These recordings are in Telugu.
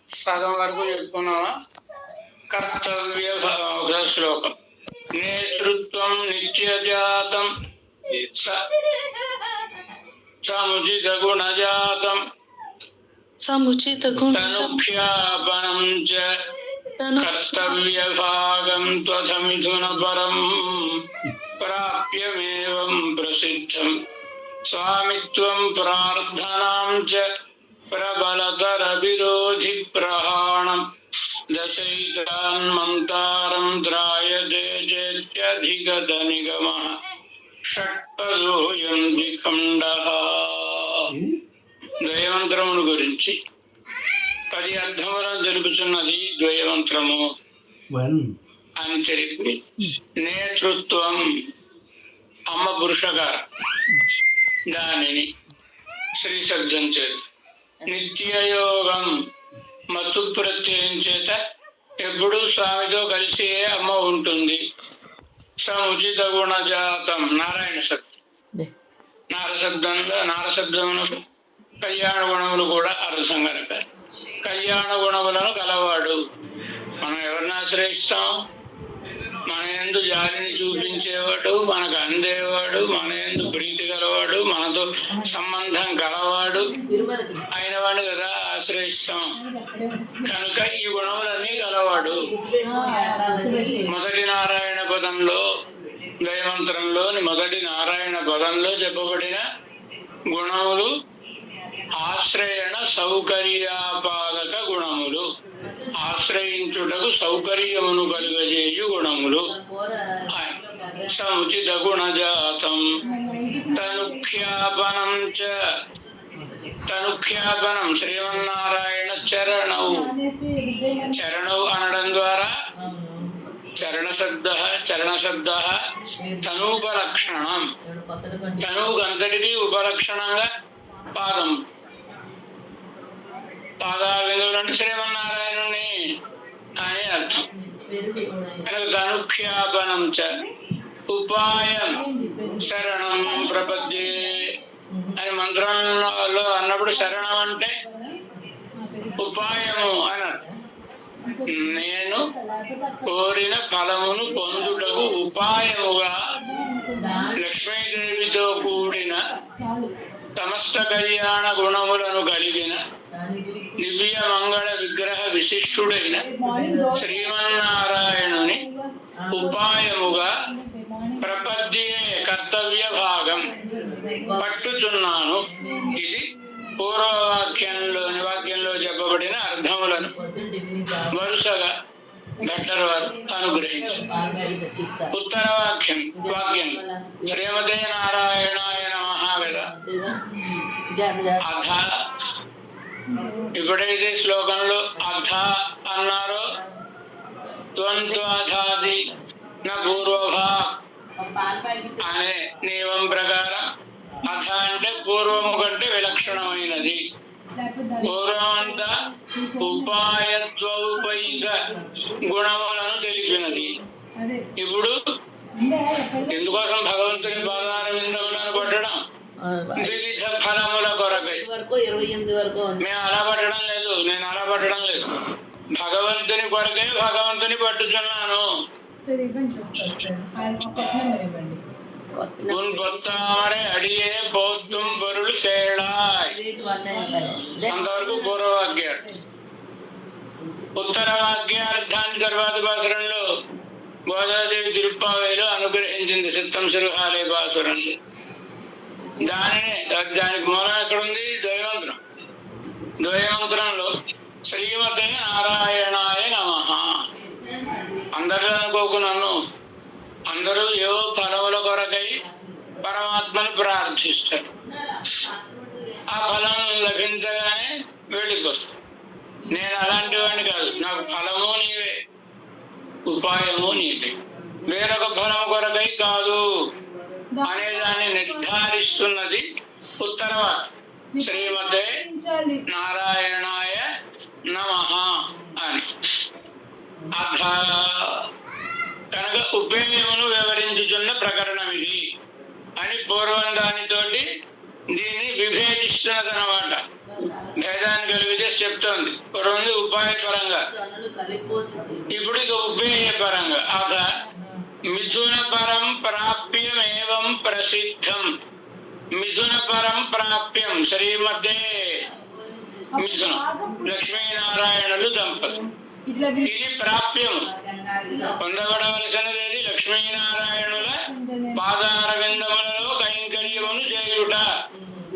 సగం వరకు చెప్పుకున్నావా? కర్తవ్య శ్లోకం. నేతృత్వం నిత్యజాతం సముచిత గుణజాతం తనుఖ్యాపనం చ కర్తవ్య భాగం త్వథమిథున పరం ప్రాప్యమేవం ప్రసిద్ధం స్వామిత్వం ప్రార్థనాం చ ప్రబలతర విరోధి ప్రహాణం దశైతాన్మంతారం త్రాయతే చేత్యధిగత నిగమః షట్పదోయం ద్విఖండః. ద్వయమంత్రమును గురించి 10 అర్థములను తెలుపుతున్నది ద్వయమంత్రము అని తెలిపి, నేతృత్వం అమ్మ పురుషకారం, దానిని శ్రీ శబ్దం చేత, నిత్యయోగం మత్తు ప్రత్యయం చేత ఎప్పుడు స్వామితో కలిసి అమ్మ ఉంటుంది. సముచిత గుణజాతం నారాయణ శబ్దం, నారశబ్దమును కళ్యాణ గుణములు కూడా అర్థం కనుక కళ్యాణ గుణములను కలవాడు. మనం ఎవరిని ఆశ్రయిస్తాం? మన యందు జాలిని చూపించేవాడు, మనకు అందేవాడు, మన యందు ప్రీతి గలవాడు, మనతో సంబంధం కలవాడు అయిన వాడు కదా ఆశ్రయిస్తాం. కనుక ఈ గుణములన్నీ గలవాడు. మొదటి నారాయణ పదంలో, ద్వయమంత్రంలోని మొదటి నారాయణ పదంలో చెప్పబడిన గుణములు ఆశ్రయణ సౌకర్యాపాదక గుణములు, ఆశ్రయించుటకు సౌకర్యమును కలుగజేయు గుణములు. సముచిత గుణజాతం తనుఖ్యాపనం చ, తనుఖ్యాపనం శ్రీమన్నారాయణ చరణౌ, చరణౌ అనడం ద్వారా చరణశబ్ద తనూపలక్షణం, తనువుకు అంతటికీ ఉపలక్షణంగా పాదం, పాదాలు అంటే శ్రీమన్నారాయణుని అని అర్థం. కనుక తనుఖ్యాపనం చ ఉపాయం శరణం ప్రపద్యే అని మంత్రంలో అన్నప్పుడు శరణం అంటే ఉపాయము అని అర్థం. నేను కోరిన ఫలమును పొందుటకు ఉపాయముగా లక్ష్మీదేవితో కూడిన సమస్త కళ్యాణ గుణములను కలిగిన దివ్య మంగళ విగ్రహ విశిష్టుడైన శ్రీమన్నారాయణుని ఉపాయముగా ప్రపద్యే కర్తవ్య భాగం పట్టుచున్నాను. ఇది వాక్యంలో చెప్పబడిన అర్థములను వరుసగా భట్టర్ వారు అనుగ్రహించారు. ఉత్తర వాక్యం శ్రీమతే నారాయణాయ నమః కదా. అథ ఎప్పుడైతే శ్లోకంలో అథ అన్నారో త్వంత్వాధాది నా పూర్వభా అనే నియమం ప్రకారం అథ అంటే పూర్వము కంటే విలక్షణమైనది. పూర్వం అంతా ఉపాయత్వౌపైక గుణములను తెలిపినది. ఇప్పుడు ఎందుకోసం భగవంతుని పాదార విందములను పట్టడం? వివిధ ఫలముల కొరకై. మేము అలా పట్టడం లేదు, నేను అలా పట్టడం లేదు. భగవంతుని కొరకై భగవంతుని పట్టుచున్నాను. உன் பொத்தாமரை அடியே போத்தும் பொருள் கேளாய். అంతవరకు పూర్వవాక్యాలు. ఉత్తర వాక్యార్థాన్ని తర్వాతి పాసురంలో గోదాదేవి తిరుప్పావేలో అనుగ్రహించింది సిద్ధం సిరుహాలే పాసురంలో. దానికి మూలం ఎక్కడుంది? ద్వయమంత్రం. ద్వయమంత్రంలో శ్రీమతే నారాయణాయ నమః. అందరూ అనుకోకు నన్ను, అందరూ ఏవో ఫలముల కొరకై పరమాత్మను ప్రార్థిస్తారు. ఆ ఫలం లభించగానే వెళ్ళిపోతారు. నేను అలాంటి వాడిని కాదు. నాకు ఫలము నీవే, ఉపాయము నీవే, వేరొక ఫలము కొరకై కాదు అనేదాన్ని నిర్ధారిస్తున్నది ఉత్తరవాక్యం. శ్రీమతే నారాయణాయ నమః అని. అథ కనుక ఉపేయమును వివరించుచున్న ప్రకరణం ఇది అని పూర్వం దానితోటి దీన్ని విభేదిస్తున్నదన్నమాట. భేదాన్ని కలిగితే ఉపనిషత్తు చెప్తోంది. రెండు ఉపాయపరంగా, ఇప్పుడు ఇక ఉపేయపరంగా. అథ మిథున పరం ప్రాప్యమేవం ప్రసిద్ధం. మిథున పరం ప్రాప్యం శ్రీమద్దే మిథునం, లక్ష్మీనారాయణులు దంపతులు. ఇది ప్రాప్యం, పొందబడవలసినది. లక్ష్మీనారాయణుల పాదార విందములలో కైంకర్యమును చేయుట,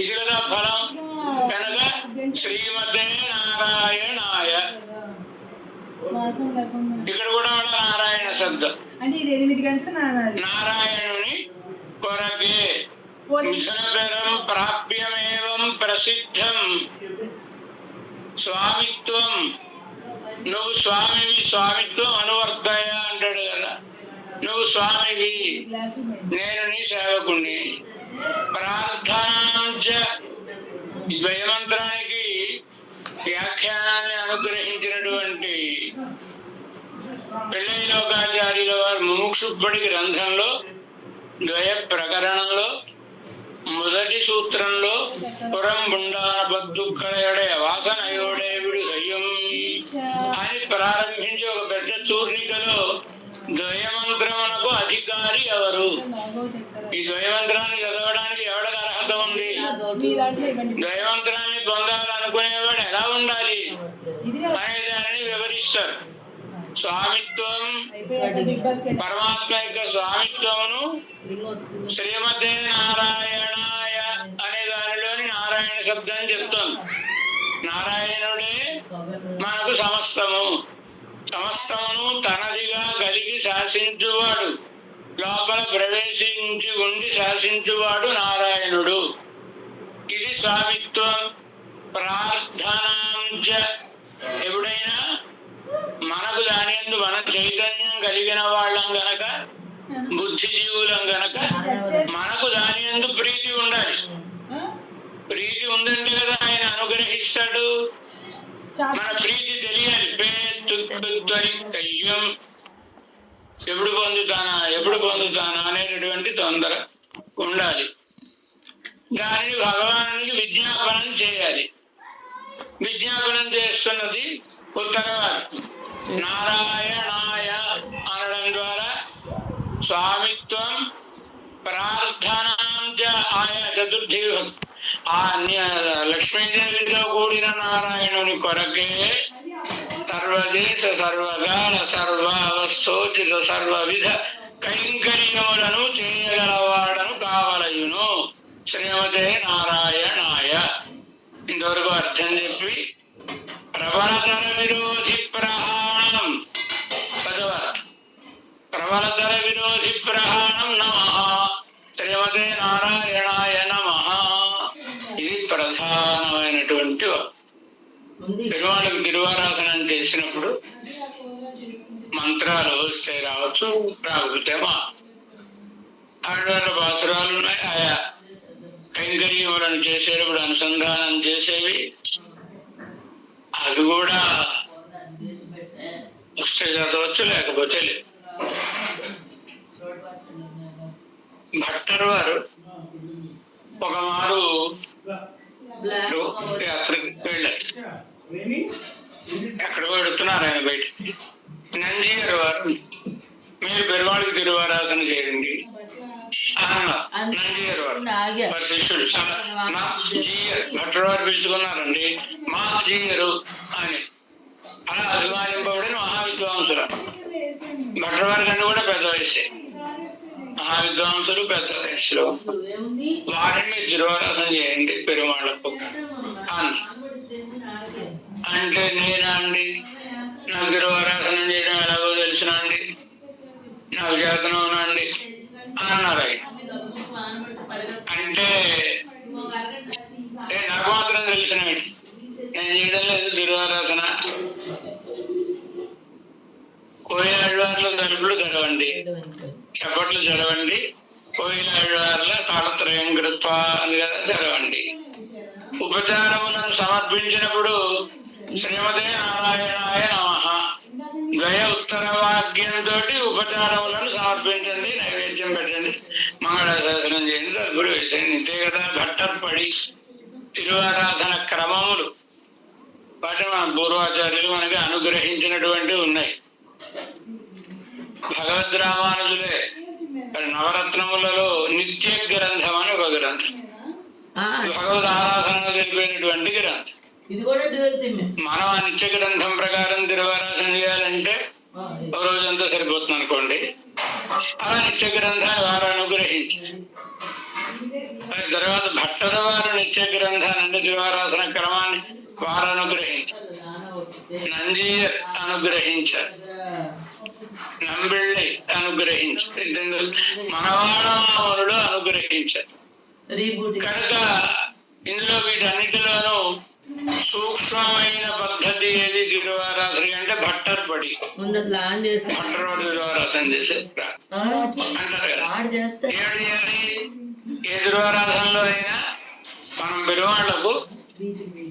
ఇది కదా ఫలం. కనుక శ్రీమద్దే నారాయణాయ. ఇక్కడ కూడా నారాయణ శబ్దం, నారాయణుని కొరకే. మిథునపరం ప్రాప్యమేవం ప్రసిద్ధం. స్వామిత్వం, నువ్వు స్వామివి. స్వామిత్వం అనువర్తయ అంటాడు కదా. నువ్వు స్వామివి, నేను నీ సేవకుణ్ణి. ప్రార్థనాంచ, ఈ ద్వయమంత్రానికి వ్యాఖ్యానాన్ని అనుగ్రహించినటువంటి పిళ్ళై లోకాచార్యుల వారు ముముక్షుప్పటి గ్రంథంలో ద్వయ ప్రకరణంలో మొదటి సూత్రంలో పురం బుండానబద్దుక్కడే వాసనయోడేవిడు సయ్యం అని ప్రారంభించి ఒక పెద్ద చూర్ణికలో ద్వయమంత్రమునకు అధికారి ఎవరు, ఈ ద్వయమంత్రాన్ని చదవడానికి ఎవరికి అర్హత ఉంది, ద్వయమంత్రాన్ని పొందాలనుకునేవాడు ఎలా ఉండాలి అనే దానిని వివరిస్తారు. స్వామిత్వం, పరమాత్మ యొక్క స్వామిత్వమును శ్రీమతే నారాయణాయ అనే దానిలోని నారాయణ శబ్దం చెప్తాం. నారాయణుడే మనకు సమస్తము, సమస్తమును తనదిగా కలిగి శాసించువాడు, లోపల ప్రవేశించి ఉండి శాసించువాడు నారాయణుడు. ఇది స్వామిత్వం. ప్రార్థనాంచ, ఎప్పుడైనా మనకు దాని యందు మన చైతన్యం కలిగిన వాళ్ళం గనక, బుద్ధిజీవులం గనక మనకు దాని యందు ప్రీతి ఉండాలి. ప్రీతి ఉందంటే కదా ఆయన అనుగ్రహిస్తాడు. మన ప్రీతి తెలియాలి. కయ్యం, ఎప్పుడు పొందుతానా అనేటటువంటి తొందర ఉండాలి. దానిని భగవానునికి విజ్ఞాపనం చేయాలి. విజ్ఞాపనం చేస్తున్నది ఉత్తరవాది. నారాయణాయ అనడం ద్వారా స్వామిత్వం, ప్రార్థనాంచ ఆయా చతుర్థి ఆ లక్ష్మీదేవితో కూడిన నారాయణుని కొరకే సర్వదేశ సర్వకాల సర్వావస్థోచిత సర్వవిధ కైంకర్యములను చేయగలవాడను కావలయును. శ్రీమతే నారాయణాయ. ఇంతవరకు అర్థం చెప్పి ప్రబలతర విరోధి ప్రహాణం చదవాలి. ప్రబలతర విరోధి ప్రహాణం నమః శ్రీమతే నారాయణాయ నమః. ఇది ప్రధానమైనటువంటి పెరుమాళ్ళకు తిరువారాధనం చేసినప్పుడు మంత్రాలు వస్తే రావచ్చు, రాకపోతే ఆడవాళ్ళ పాసురాలు ఉన్నాయి. ఆయా కైంకర్యములను చేసేటప్పుడు అనుసంధానం చేసేవి, అవి కూడా వస్తే చదవచ్చు, లేకపోతే లేదు. భట్టర్ వారు ఒక మారు యాత్రకు వెళ్ళారు. ఎక్కడ పెడుతున్నారు ఆయన బయట. నంజీ గారు వారు మీరు పెరుమాళ్ళకి తిరువారాధన చేయండి అన్నారు. నంజీ గారు వారు శిష్యుడు భట్టర్ వారు పిలుచుకున్నారండి మా జీయరు అని. అలా అభిమానింపబడిన మహావిద్వాంసులు. భట్టర్ వారి కంటే కూడా పెద్ద వయసే. మహావిద్వాంసులు పెద్ద వయసులో వారిని మీరు తిరువారాధన చేయండి పెరుమాళ్ళకు అని అంటే, నేనా అండి, నాకు తిరువారాధన చేయడం ఎలాగో తెలిసినా అండి, నాకు చేతనం అండి అన్నారు ఆయన. అంటే నాకు మాత్రం తెలిసినవి, నేను చేయడం లేదు తిరువారాధన. కోయిలాళ్వార్ల తలుపులు తెరవండి, చప్పట్లు చదవండి. కోయిలాళ్వార్ల తాళత్రయం కృత్వ అని కదా తెరవండి. ఉపచారములను సమర్పించినప్పుడు శ్రీమతే నారాయణాయ నమః ద్వయ ఉత్తర వాక్యంతో ఉపచారములను సమర్పించండి, నైవేద్యం పెట్టండి, మంగళాశాసనం చేయండి, తలుపులు వేసేయండి. ఇంతే కదా. ఘట్టప్పడి తిరువారాధన క్రమములు పూర్వాచార్యులు మనకి అనుగ్రహించినటువంటి ఉన్నాయి. భగవద్ రామానుజులే నవరత్నములలో నిత్య గ్రంథం అని ఒక గ్రంథం, భగవద్ ఆరాధన తెలిపేటటువంటి గ్రంథం. మనం ఆ నిత్య గ్రంథం ప్రకారం తిరువారాధన చేయాలంటే ఒక రోజంతా సరిపోతుంది అనుకోండి. అలా నిత్య గ్రంథాన్ని వారు అనుగ్రహించారు. తర్వాత భట్టర వారు నిత్య గ్రంథాన్ని అంటే తిరువారాధన క్రమాన్ని వారు అనుగ్రహించారు. నంజీయర్ అనుగ్రహించారు, నంబిళ్ళి అనుగ్రహించారు, మనవాడమామునుడు అనుగ్రహించారు. కనుక ఇందులో వీటన్నిటిలోనూ సూక్ష్మమైన పద్ధతి ఏది తిరువారాధన అంటే భట్టర్ పడి భట్టర్ తిరువారాధన చేసే అంటారు కదా. ఏ తిరువారాధనలో అయినా మనం పెరువాళ్లకు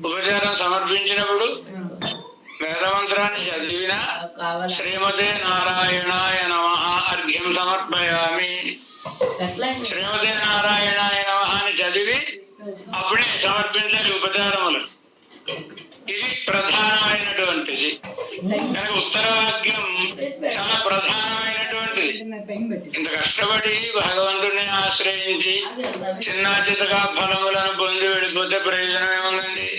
ఉపచారం సమర్పించినప్పుడు వేదమంత్రాన్ని చదివినా శ్రీమతే నారాయణాయ నమః అర్ఘ్యం సమర్పయామి, శ్రీమతే నారాయణాయ నమః అని చదివి అప్పుడే సమర్పించాలి ఉపచారములు. ఇది ప్రధానమైనటువంటిది. కనుక ఉత్తర వాక్యం చాలా ప్రధానమైనటువంటిది. ఇంత కష్టపడి భగవంతుడిని ఆశ్రయించి చిన్నాచితగా ఫలములను పొంది వెళ్ళిపోతే ప్రయోజనం ఏముందండి?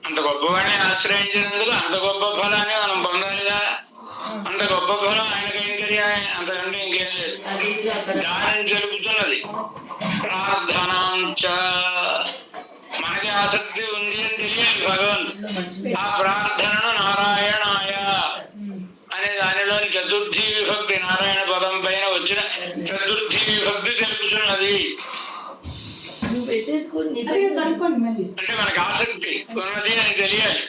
అంత గొప్పవాడిని ఆశ్రయించినందుకు అంత గొప్ప ఫలాన్ని మనం పొందాలిగా. అంత గొప్ప ఫలం ఆయన కైంకర్యమే, అంతకంటే ఇంకేం లేదు. దానిని జరుగుతున్నది ప్రార్థనాంచ. మనకి ఆసక్తి ఉంది అని తెలియాలి భగవంతుడు. ఆ ప్రార్థనను నారాయణాయ అనే దానిలోని చతుర్థి విభక్తి, నారాయణ పదం పైన వచ్చిన చతుర్థి విభక్తి తెలుపుతున్నది. అంటే మనకి ఆసక్తి ఉన్నది అని తెలియాలి.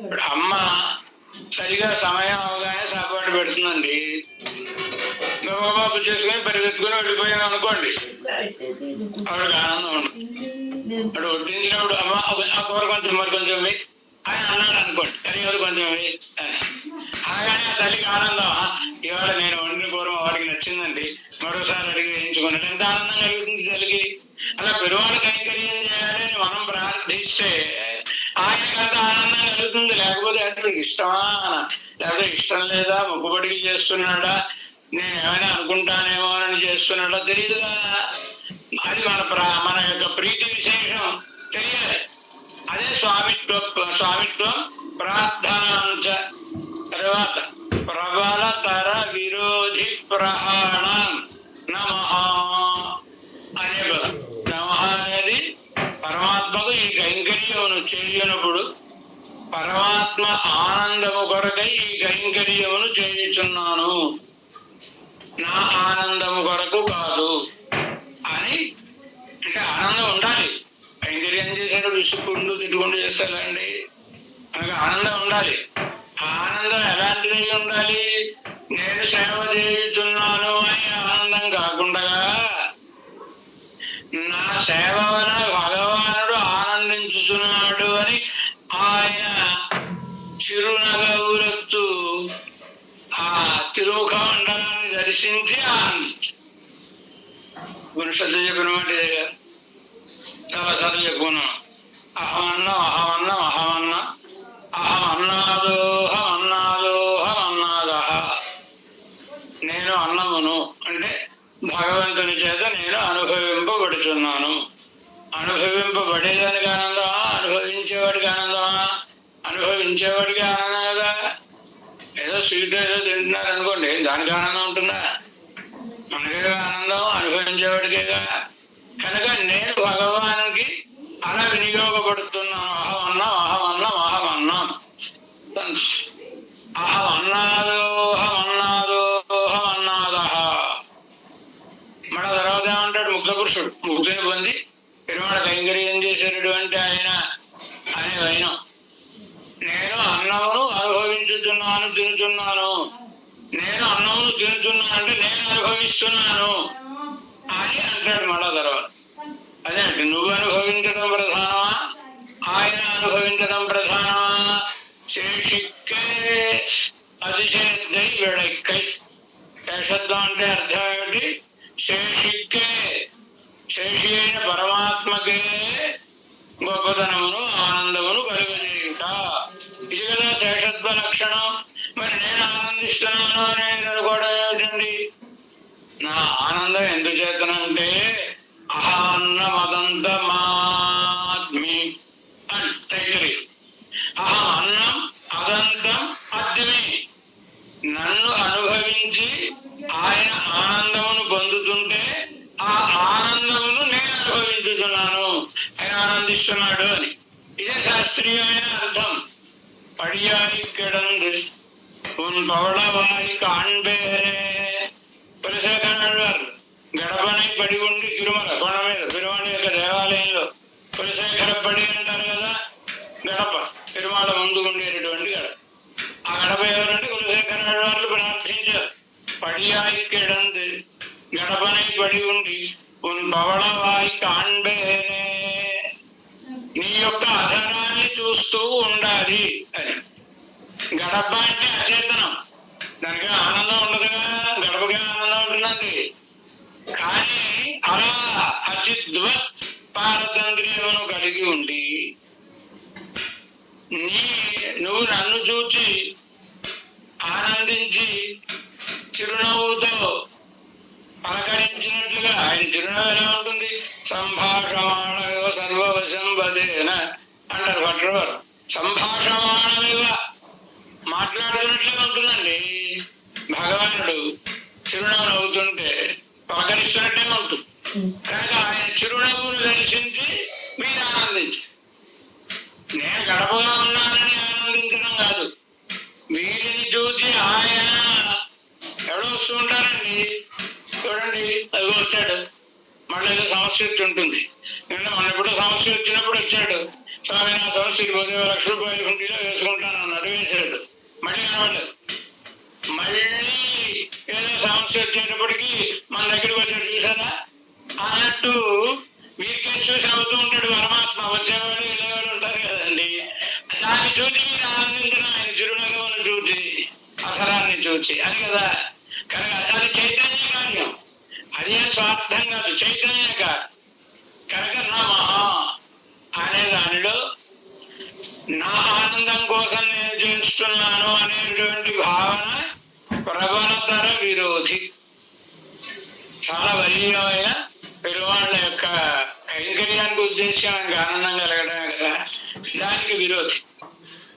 ఇప్పుడు అమ్మ సరిగా సమయం అవగానే సాపాటు పెడుతుందండి, గబాబు చేసుకుని పరిగెత్తుకుని వెళ్ళిపోయాను అనుకోండి, ఆవిడకి ఆనందం ఉండదు. అప్పుడు వడ్డించినప్పుడు అమ్మ ఆ కూర కొంచెం మరి కొంచెం అని అన్నాడు అనుకోండి, కనీసం కొంచెం అని అనగానే ఆ తల్లికి ఆనందం, ఇవాళ నేను వండిన కూర వాడికి నచ్చిందండి, మరోసారి అడిగి వేయించుకున్నాడు. ఎంత ఆనందం కలుగుతుంది తల్లికి. అలా పెరువాళ్ళ కైంకర్యం చేయాలని మనం ప్రార్థిస్తే ఆయనకి అంత ఆనందం కలుగుతుంది. లేకపోతే అంటే ఇష్టమా, లేకపోతే ఇష్టం లేదా, మొక్కుబడికి చేస్తున్నాడా, నేను ఏమైనా అనుకుంటానేమో అని చేస్తున్నాడో తెలియదుగా. అది మన యొక్క ప్రీతి విశేషం తెలియాలి. అదే స్వామిత్వం ప్రార్థనాంచ. తర్వాత ప్రబలతర విరోధి ప్రహాణం నమః అనే పదం. నమః అనేది పరమాత్మకు ఈ కైంకర్యమును చేయనప్పుడు పరమాత్మ ఆనందము కొరకై ఈ కైంకర్యమును చేయుచున్నాను, నా ఆనందము కొరకు కాదు అని. అంటే ఆనందం ఉండాలి. కైంకర్యం చేసేటప్పుడు విసుక్కుంటూ తిట్టుకుంటూ చేస్తారండి. మనకు ఆనందం ఉండాలి. ఆనందం ఎలాంటిది ఉండాలి? నేను సేవ చేయుచున్నాను అని ఆనందం కాకుండా నా సేవ వలన భగవానుడు ఆనందించుతున్నాడు అని ఆయన చిరునగవులెత్తు ఆ తిరుముఖ మండలాన్ని దర్శించి ఆనందించు. ఉపనిషత్తు చెప్పిన మాట ఇదేగా, చాలాసార్లు చెప్పుకున్నాం. అహమన్నం అహమన్నం అహమన్న అహమన్నాదోహమన్నాదోహమన్నాదహ. నేను అన్నమును అంటే భగవంతుని చేత నేను అనుభవింపబడుచున్నాను. అనుభవింపబడేదానికి ఆనందమా, అనుభవించేవాడికి ఆనందమా? అనుభవించేవాడికి ఆనందం కదా. ఏదో స్వీట్ ఏదో తింటున్నారు అనుకోండి, దానికి ఆనందం ఉంటుందా? మనకేగా ఆనందం, అనుభవించేవాడికేగా. కనుక నేను భగవానికి అలా వినియోగపడుతున్నాను. అహమన్నం అహమన్నం అహమన్నం అహమన్నాదోహమన్నాదోహమన్నాదహ. మన తర్వాత ఏమంటాడు? ముక్త పురుషుడు, ముక్తిని పొంది పెరుమాళ కైంకర్యం చేసేటటువంటి ఆయన అనే వైనం. నేను అన్నమును అనుభవించుతున్నాను, తినుచున్నాను. నేను అన్నమును తినుచున్నాను అంటే నేను అనుభవిస్తున్నాను అని అంటాడు మళ్ళా తర్వాత. అదే అంటే నువ్వు అనుభవించడం ప్రధానమా, ఆయన అనుభవించడం ప్రధానమా? శేషిక్కే అతిశయద్దై విడక్కై. శేషత్వం అంటే అర్థం ఏమిటి? శేషిక్కే, శేషి అయిన పరమాత్మకే గొప్పతనమును ఆనందమును కలుగజేయుట. ఇది కదా శేషత్వ లక్షణం. మరి నేను ఆనందిస్తున్నాను అనేది అనుకోవడం ఏమిటండి? నా ఆనందం ఎందుచేతనంటే అహాన్నమదంత మాత్మి అంటే అహం అన్నం అదంతం అద్మి. నన్ను అనుభవించి ఆయన ఆనందమును పొందుతుంటే ఆ ఆనందమును నేను అనుభవించుతున్నాను, ఆయన ఆనందిస్తున్నాడు అని. ఇదే శాస్త్రీయమైన అర్థం. పడియాయి కిడందు ఉన్ పవళవాయి కాంబేరే. పులిశేఖరాడు గడపనై పడి ఉండి తిరుమల కొండ మీద తిరుమల యొక్క దేవాలయంలో పులిశేఖర పడి అంటారు కదా, గడప తిరుమల ముందు ఉండేటటువంటి గడప. ఆ గడప ఎవరంటే కులశేఖరాడు వాళ్ళు ప్రార్థించారు. పడియాయి కిడందు గడపనై పడి ఉండి ఉన్ పవళవాయి కాంబేనే. నీ యొక్క అధరాన్ని చూస్తూ ఉండాలి అని. గడప అంటే అచేతనం, దానికి ఆనందం ఉండదుగా, గడపగా ఆనందం ఉంటుందండి. కానీ అలా అచిద్వత్ పారతంత్ర్యమును కలిగి ఉండి నువ్వు నన్ను చూచి ఆనందించి చిరునవ్వుతో పలకరించినట్లుగా, ఆయన చిరునవ్వు ఎలా ఉంటుంది? సంభాషమాణమివ సర్వవశం వదేన అంటారు భట్రవారు. సంభాషమాణమివ మాట్లాడుతున్నట్లే ఉంటుందండి. భగవానుడు చిరునవ్వు నవ్వుతుంటే పలకరిస్తున్నట్టే ఉంటుంది. కనుక ఆయన చిరునవ్వును దర్శించి మీరు ఆనందించి, నేను గడపగా ఉన్నానని ఆనందించడం కాదు, వీరిని చూసి ఆయన ఎవడో వస్తూ ఉంటారండి. చూడండి, అది వచ్చాడు, మళ్ళీ ఏదో సమస్య వచ్చి ఉంటుంది. మన ఎప్పుడో సమస్య వచ్చినప్పుడు వచ్చాడు, స్వామి నా సమస్యకి 10,000 రూపాయలు హుండీలో వేసుకుంటాను అన్నాడు, వేసాడు, మళ్ళీ కనబడలేదు. మళ్ళీ ఏదో సమస్య వచ్చేటప్పటికి మన దగ్గరికి వచ్చాడు, చూసారా అన్నట్టు వీరికే చూసి నవ్వుతూ ఉంటాడు పరమాత్మ. వచ్చేవాళ్ళు వెళ్ళేవాళ్ళు ఉంటారు కదండి, దాన్ని చూసి మీరు ఆనందించడం, ఆయన చిరునవ్వును చూసి అసరాన్ని చూసి అని కదా. కనుక అది చైతన్య కార్యం, అదే స్వార్థం కాదు, చైతన్య కాదు. కనుక నా మహా అనే దానిలో నా ఆనందం కోసం నేను చేస్తున్నాను అనేటువంటి భావన ప్రబలతర విరోధి. చాలా బలీయమైన పెరువాళ్ళ యొక్క కైంకర్యానికి ఉద్దేశం ఆయనకు ఆనందం కలగడమే కదా, దానికి విరోధి.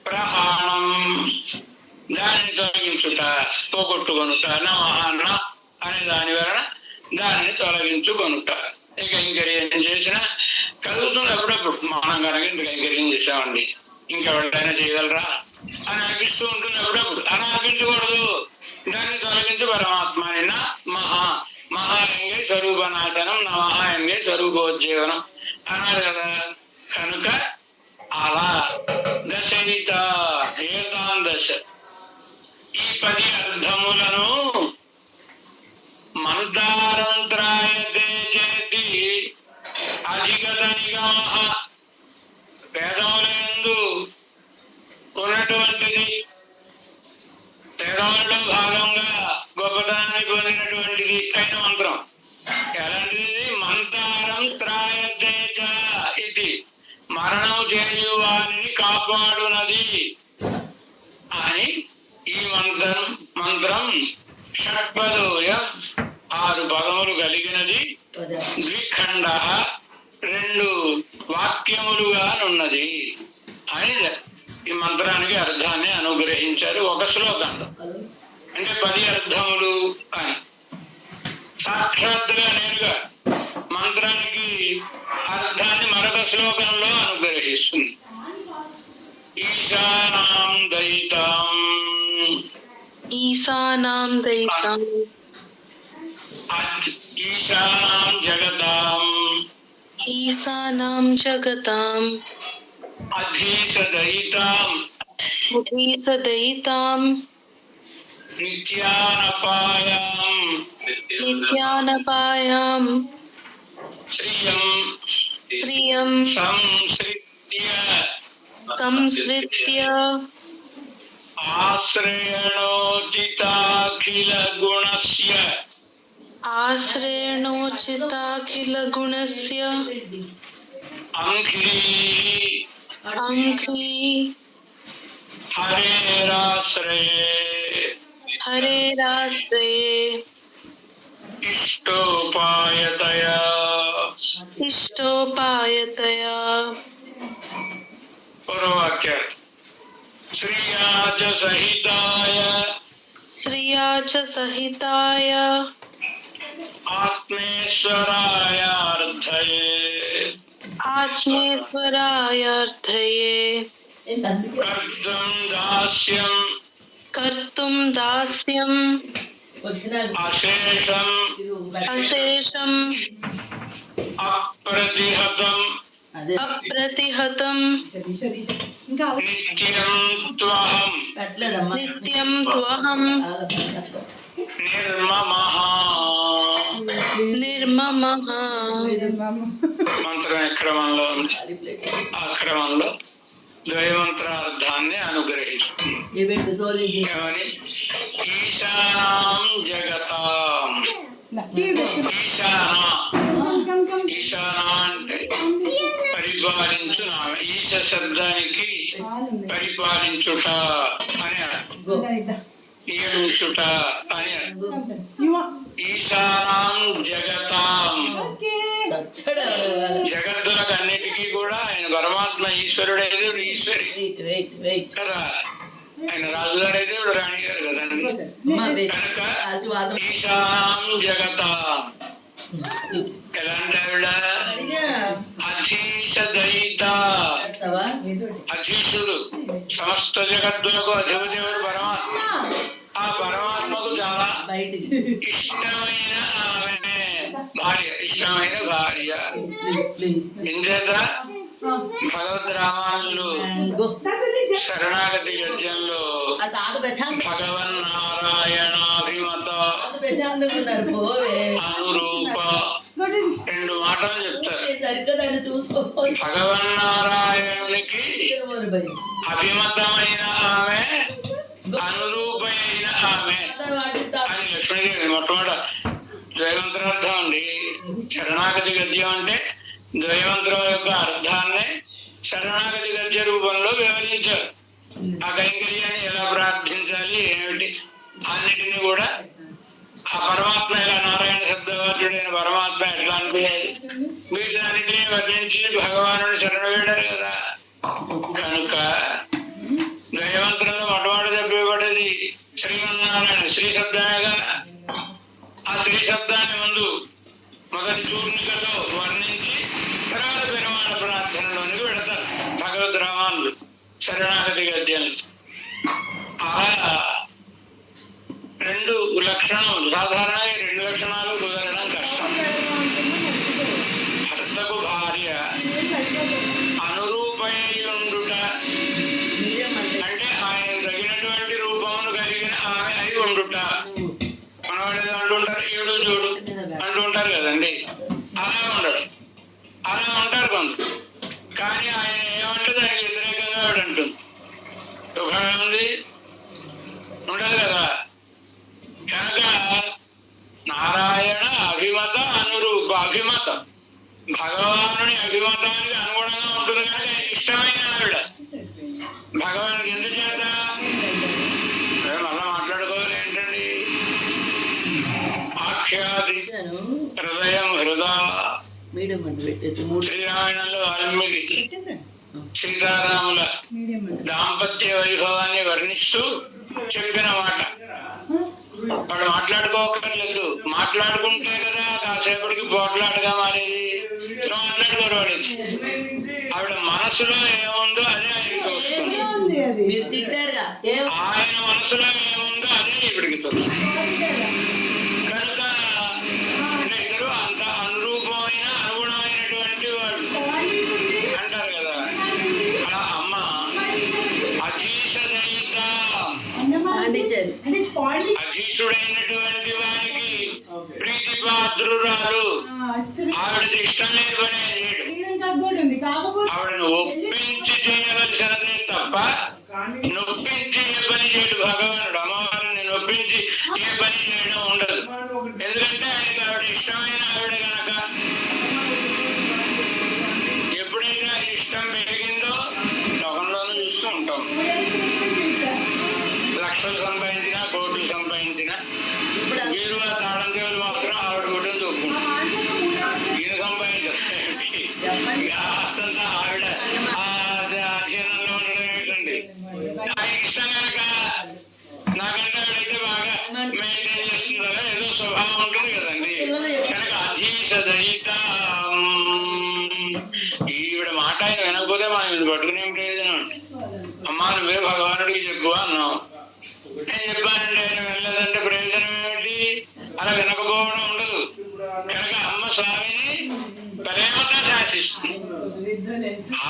ప్రహాణం దానిని తొలగించుట, పోగొట్టుకొనుట. నమహన్న అనే దాని వలన దానిని తొలగించుకొనుట. ఈ కైంకర్యం చేసిన కలుగుతుంది అప్పుడప్పుడు. మనం కనుక ఇంత కైంకర్యం చేసామండి, ఇంకెవరైనా చేయగలరా అని అనిపిస్తూ ఉంటుంది అప్పుడప్పుడు. అలా అనిపించకూడదు, దాన్ని తొలగించు పరమాత్మ. మహా మహా ఎంగే స్వరూపనాశనం, నమహ ఎంగే స్వరూపోజ్జీవనం అన్నారు కదా. కనుక అలా దశయిత ఏతాం దశ, ఈ 10 అర్థములను మంత్రారంత్రాయతే చేతి అధిగత నిగమ, వేదములందు ఉన్నటువంటిది, వేదములలో భాగంగా గొప్పతనాన్ని పొందినటువంటిది అయిన మంత్రం. ఎలాంటిది? మంత్రారం త్రాయతే చ ఇది, మరణం చేయు వారిని కాపాడునది అని. ఈ మంత్రం షట్పదోయ 6 పదములు కలిగినది. ద్విఖండ 2 వాక్యములుగానున్నది అని ఈ మంత్రానికి అర్థాన్ని అనుగ్రహించారు ఒక శ్లోకంలో. అంటే 10 అర్థములు అని సాక్షాత్తుగా నేరుగా మంత్రానికి అర్థాన్ని మరొక శ్లోకంలో అనుగ్రహిస్తుంది. ఈశానాం దయితాం, ఈశానాం దయితాం, ఈశానాం జగతాం, ఈశానాం జగతాం, అధీశదయితాం, అధీశదయితాం, నిత్యానపాయాం, నిత్యానపాయాం, శ్రియం సంశ్రిత్య ఆశ్రయణోచితాఖిల గుణస్య, ఆశ్రయణోచితాఖిల గుణస్య అంఘ్రీ అంఘ్రీ హరేరాశ్రయే హరేరాశ్రయే ఇష్టోపాయతయా ఇష్టోపాయతయా. పూర్వవాక్యం శ్రీయాచ సహితాయ శ్రియా చ సహితాయ ఆత్మేశ్వరాయ అర్థయే ఆత్మేశ్వరాయ అర్థయే కర్తుం దాస్యం కర్తుం దాస్యం అశేషం అశేషం అప్రతిహతం అప్రతిహతం నిత్యం త్వహం నిత్యం త్వహం నిర్మమః. నిర్మమః. మంత్రం క్రమంలో ఉంది. ఆ క్రమంలో ద్వయమంత్రార్థాన్ని అనుగ్రహిస్తుంది. ఏమని? ఈశానాం జగతాం. ఈశాన ఈశాన అంటే పరిపాలించు నామ. ఈశ శబ్దానికి పరిపాలించుట అని అర్థం, నియమించుట అని అర్థం. ఈశానాం జగతాం, జగత్తులకు అన్నిటికీ కూడా ఆయన పరమాత్మ ఈశ్వరుడే, దేవుడు ఈశ్వరి కదా. ఆయన రాజుగారే, దేవుడు రాణిగారు కదండి. కనుక ఈశానాం జగతాం ఎలాంటి ఆవిడ? అధీశ దయిత, అధీశుడు, సమస్త జగత్తులకు అధిపదేవుడు పరమాత్మ. ఆ పరమాత్మకు చాలా ఇష్టమైన ఆమె భార్య, ఇష్టమైన భార్య. ఇంచేత భగవద్ రామానులు శరణాగతి గద్యంలో భగవన్నారాయణాభిమత అనురూప రెండు మాటలు చెప్తారు. భగవన్నారాయణునికి అభిమతమైన ఆమె, అనురూపమైన ఆమె అని లక్ష్మీదేవి. మొట్టమొదట ద్వయమంత్రార్థం అండి. శరణాగతి గద్యం అంటే ద్వయమంత్రం యొక్క అర్థాన్ని శరణాగతి గద్య రూపంలో వివరించారు. ఆ కైంకర్యాన్ని ఎలా ప్రార్థించాలి, ఏమిటి, అన్నిటినీ కూడా ఆ పరమాత్మ ఎలా, నారాయణ శబ్దవాచుడైన పరమాత్మ ఎట్లా అనిపించేది, వీటినన్నింటినీ వర్ణించి భగవానుడు శరణు వేడారు కదా. కనుక ద్వయమంత్రంలో మొట్టమొదటి చెప్పబడేది శ్రీమన్నారాయణ, శ్రీ శబ్దమేగా. ఆ శ్రీ శబ్దాన్ని ముందు మొదటి చూర్ణికలో వర్ణించి తర్వాత పెరుమాళ ప్రార్థనలోనికి పెడతారు భగవద్ రామానులు శరణాగతి గద్యాలు. అలా రెండు లక్షణాలు, సాధారణంగా రెండు లక్షణాలు కుదరడం కష్టం. భర్తకు భార్య అనురూపయుండుట అంటే ఆయన తగినటువంటి రూపమును కలిగిన ఆమె అయి ఉండుట. మనవాళ్ళు అంటుంటారు ఈడు చూడు అంటుంటారు కదండి. అలా ఉండడు, అలా ఉంటారు కొందరు. కానీ ఆయన ఏమంటే దానికి వ్యతిరేకంగా ఆవిడ అంటుంది. సుఖమేముంది, ఉండదు కదా. కనుక నారాయణ అభిమత అనురూప. అభిమతం భగవానుని అభిమతానికి అనుగుణంగా ఉంటుంది కనుక ఇష్టమైన ఆవిడ. భగవానికి ఎందుచేత మళ్ళా మాట్లాడుకోవాలి ఏంటండి? ఆఖ్యాది హృదయం హృదా. శ్రీరామాయణంలో వాల్మీకి సీతారాముల దాంపత్య వైభవాన్ని వర్ణిస్తూ చెప్పిన మాట. వాడు మాట్లాడుకోకర్లేదు, మాట్లాడుకుంటే కదా కాసేపటికి పోట్లాటగా మారేది. మాట్లాడుకోరు వాడు. ఆవిడ మనసులో ఏముందో అదే ఆయనకి వస్తుంది, ఆయన మనసులో ఏముందో అదే ఇప్పటికి కనుక ఇద్దరు అంత అనురూపమైన అనుగుణమైనటువంటి వాళ్ళు అంటారు కదా. అలా అమ్మ అధీశదయిత, అధీశుడైనటువంటి వారికి ప్రీతిపాత్రురాలు. ఆవిడకి ఇష్టం లేని పని ఆవిడను ఒప్పించి చేయవలసినదే తప్ప నొప్పించి ఏ పని చేయడు భగవానుడు. అమ్మవారిని నొప్పించి ఏ పని చేయడం ఉండదు. ఎందుకంటే ఆయనకి ఆవిడ ఇష్టమైన ఆవిడ కనుక. ఎప్పుడైతే ఇష్టం పెరిగిందో లోకంలోనూ చూస్తూ ఉంటాం. లక్షలు సంపాదించిన, కోట్లు సంపాదించిన వీరు ఆ తాళం చెవులు మాత్రం ఆవిడ కూడా చూపుకుంటారు. ఈయన సంపాదించారు ఆస్తంతా ఆవిడ అధీనంలో ఉండడం ఏమిటండి? ఆయనకి ఇష్టం కనుక నాకంటే ఆవిడైతే బాగా మెయింటైన్ చేస్తుందా, ఏదో స్వభావం ఉంటుంది కదండి. కనుక అధీశదయిత ఈవిడ మాట ఆయన వినకపోతే మనం ఇది పట్టుకునే ప్రయోజనం అండి. అమ్మా నువ్వే భగవానుడికి చెప్పు అన్నాం. నేను చెప్పానండి, ఆయన వినలేదంటే ప్రయోజనం ఏమిటి? అలా వినకపోవడం ఉండదు. కనుక అమ్మ స్వామిని ప్రేమతో శాసిస్తుంది.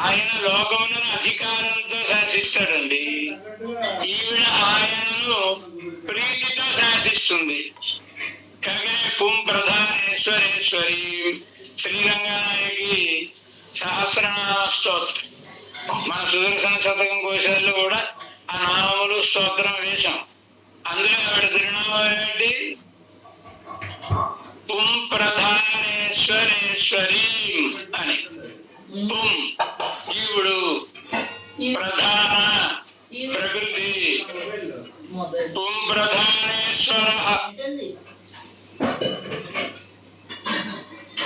ఆయన లోకములను అధికారంతో శాసిస్తాడండి. ఈవిడ ఆయనను ప్రీతితో శాసిస్తుంది. కనుకనే పుం ప్రధానేశ్వరేశ్వరి శ్రీరంగనాయకి సహస్రనామ స్తోత్రం. మన సుదర్శన శతకం కోశాల్లో కూడా ఆ నామములు స్తోత్రం వేశాం. అందులో ఆవిడ తిరునామం ఏంటి? పుం ప్రధానేశ్వరేశ్వరి అని. పుం జీవుడు, ప్రధాన ప్రకృతి, పుం ప్రధానేశ్వర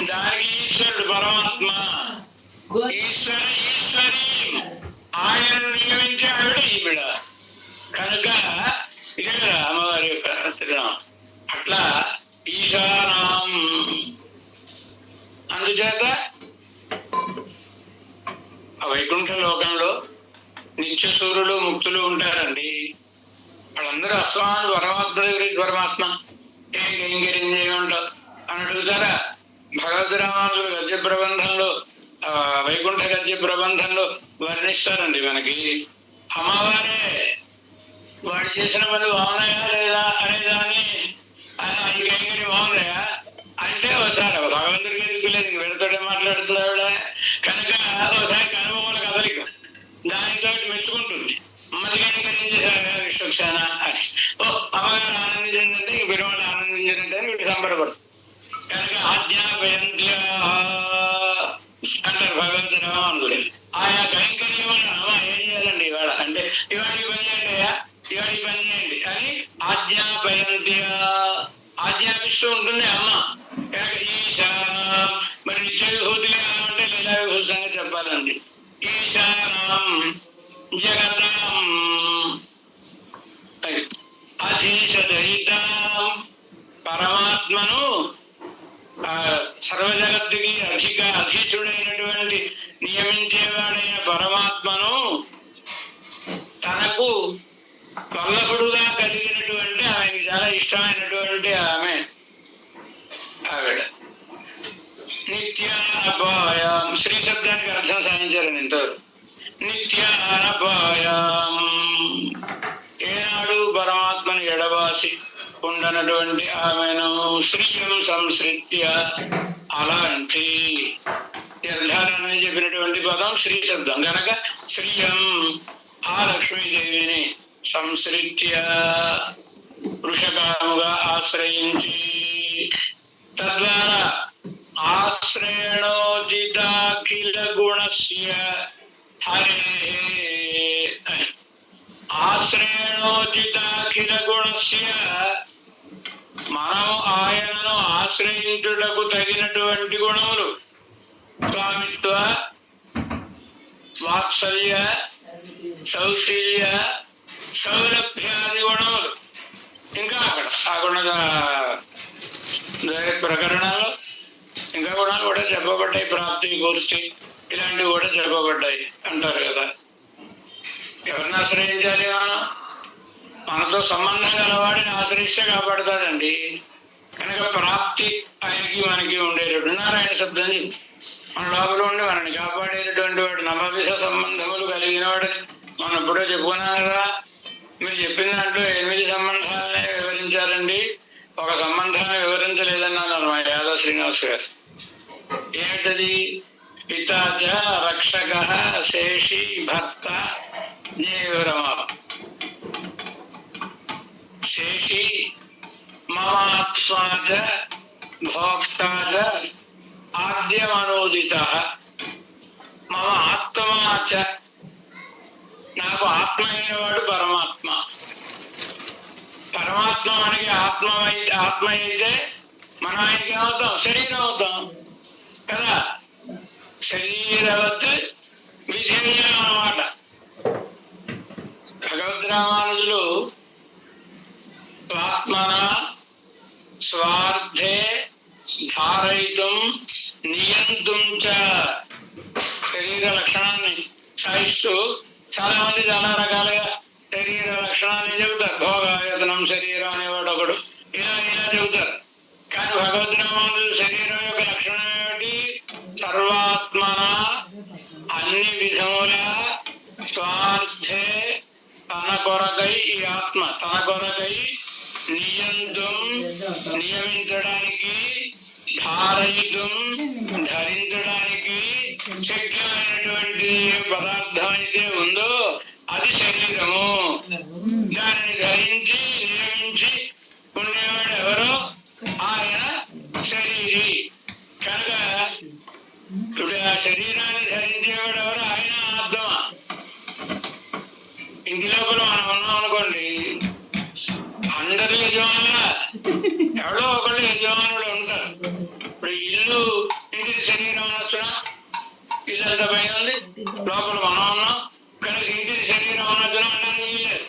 దానికి ఈశ్వరుడు పరమాత్మ. ఈశ్వరి ఆయనను నియమించే ఆవిడ ఈవిడ. కనుక ఇదే కదా అమ్మవారి యొక్క తిరునామం. అట్లా ఈశానాం. అందుచేత ఆ వైకుంఠ లోకంలో నిత్య సూర్యులు ముక్తులు ఉంటారండి. వాళ్ళందరూ అస్మాన్ పరమాత్మ గురించి పరమాత్మ ఏం చేయమంటావు అని అడుగుతారా? భగవద్ రామానుజులు గద్య ప్రబంధంలో, వైకుంఠ గద్య ప్రబంధంలో వర్ణిస్తారండి. మనకి అమ్మవారే వాడు చేసిన పనులు బాగున్నాయా లేదా అనేదాన్ని ఈ కైంకర్యం బాగున్నాయా అంటే ఒకసారి భగవంతుడికి ఎదుగులేదు, ఇంక వీళ్ళతోటే మాట్లాడుతున్నాడు. కనుక ఒకసారి కనుబొమ్మల కదలిక దానితో మెచ్చుకుంటుంది. మధ్య కైంకర్యం చేశారు విశ్వక్సేన అని. ఓ అమ్మగారు ఆనందించిందంటే ఇంక పెరుమాడు ఆనందించిందంటే అని వీటి సంబరపడు. కనుక ఆజ్ఞాపయంత్య అంటారు భగవంతు రామానుజుడు. ఆయా కైంకర్యములు అమ్మ ఏం చేయాలండి ఇవాళ అంటే ఇవాడికి పని చేయండి అయ్యా, ఇవాడికి పని చేయండి అని ఆజ్ఞాపయంత్య ఆజ్ఞాపిస్తూ ఉంటుంది అమ్మ. ఈశానం మరి నిత్య విభూతిగా అంటే లీలా విభూతి సంగతి చెప్పాలండి. ఈశానం జగతాం అధీశదయితాం పరమాత్మను సర్వజగత్తుకి అధీశుడైనటువంటి నియమించేవాడైన పరమాత్మను తనకు వల్లభుడుగా కలిగినటువంటి ఆమెకి చాలా ఇష్టమైనటువంటి ఆవిడ నిత్యానపాయాం. శ్రీ శబ్దానికి అర్థం సాధించారని ఇంతవరకు. నిత్యానపాయాం ఏనాడు పరమాత్మను ఎడబాసి ఉండనటువంటి ఆమెను శ్రీయం సంశ్రిత్య అలాంటి నిర్ధారణ చెప్పినటువంటి పదం శ్రీ శబ్దం కనుక శ్రీయం ఆ లక్ష్మీదేవిని సంశ్రిత్య వృషకాముగా ఆశ్రయించి తద్వారా ఆశ్రయణోజితాఖిల గుణస్య హరే ఆశ్రయణోజితాఖిల గుణస్య మనము ఆయనను ఆశ్రయించుటకు తగినటువంటి గుణములు స్వామిత్వ, వాత్సల్య, సౌశీల్య, సౌలభ్యాది గుణములు. ఇంకా అక్కడ ఆ గుణ ప్రకరణాలు ఇంకా గుణాలు కూడా చెప్పబడ్డాయి. ప్రాప్తి, పూర్తి ఇలాంటివి కూడా చెప్పబడ్డాయి అంటారు కదా. ఎవరిని ఆశ్రయించాలి? మనతో సంబంధం గలవాడిని ఆశ్రయిస్తే కాపాడుతాడండి. కనుక ప్రాప్తి ఆయనకి మనకి ఉండేటట్టు నారాయణ శబ్దం మన లోపల ఉండి మనల్ని కాపాడేటటువంటి వాడు నవవిధ సంబంధములు కలిగిన వాడని మనం ఎప్పుడో చెప్పుకున్నాం కదా. మీరు చెప్పిన దాంట్లో 8 సంబంధాలనే వివరించారండి, ఒక సంబంధాన్ని వివరించలేదన్నారు మా యాదవ్ శ్రీనివాస్ గారు. ఏమిటది? పితాచ రక్షక శేషి భర్త జ్ఞేయరమా. శేషి మమాత్మాచ భోక్తాచ ఆద్యమనోదిత. మమ ఆత్మాచ నాకు ఆత్మ ఆత్మ అయిన వాడు పరమాత్మ. పరమాత్మ మనకి ఆత్మ అయితే మనం ఆయనకి ఏమవుతాం? శరీరం అవుతాం కదా. శరీరవత్ విధేయం అన్నమాట. భగవద్రామానుజులు ఆత్మన స్వార్థే ధారయితం నియంతుం చ శరీర లక్షణాన్ని సాయిస్తూ చాలా మంది చాలా రకాలుగా శరీర లక్షణాన్ని చెబుతారు. భోగాయతనం శరీరం అనేవాడు ఒకడు, ఇలా చెబుతారు. కానీ భగవద్రామానుజులు శరీరం యొక్క లక్షణం ఏమిటి? సర్వాత్మన అన్ని విధముల స్వార్థే తన కొరకై, ఈ ఆత్మ తన కొరకై నియంతం నియమించడానికి, ధారయితం ధరించడానికి శక్యమైనటువంటి పదార్థం అయితే ఉందో అది శరీరము. దానిని ధరించి నియమించి ఉండేవాడు ఎవరో ఆయన శరీరి. కనుక ఇప్పుడు ఆ శరీరాన్ని ధరించేవాడు ఎవరు? ఆయన ఆత్మ. ఇంటి లోపల మనం ఉన్నాం అనుకోండి, అందరూ యజమానుల, ఎవడో ఒకళ్ళు యజమానులు ఉంటారు. ఇప్పుడు ఇల్లు ఇంటికి శరీరం అనొచ్చునా? ఇల్లు అంత పైన ఉంది, లోపల మనం ఉన్నాం కనుక ఇంటికి శరీరం అనొచ్చునా అనడానికి వీల్లేదు.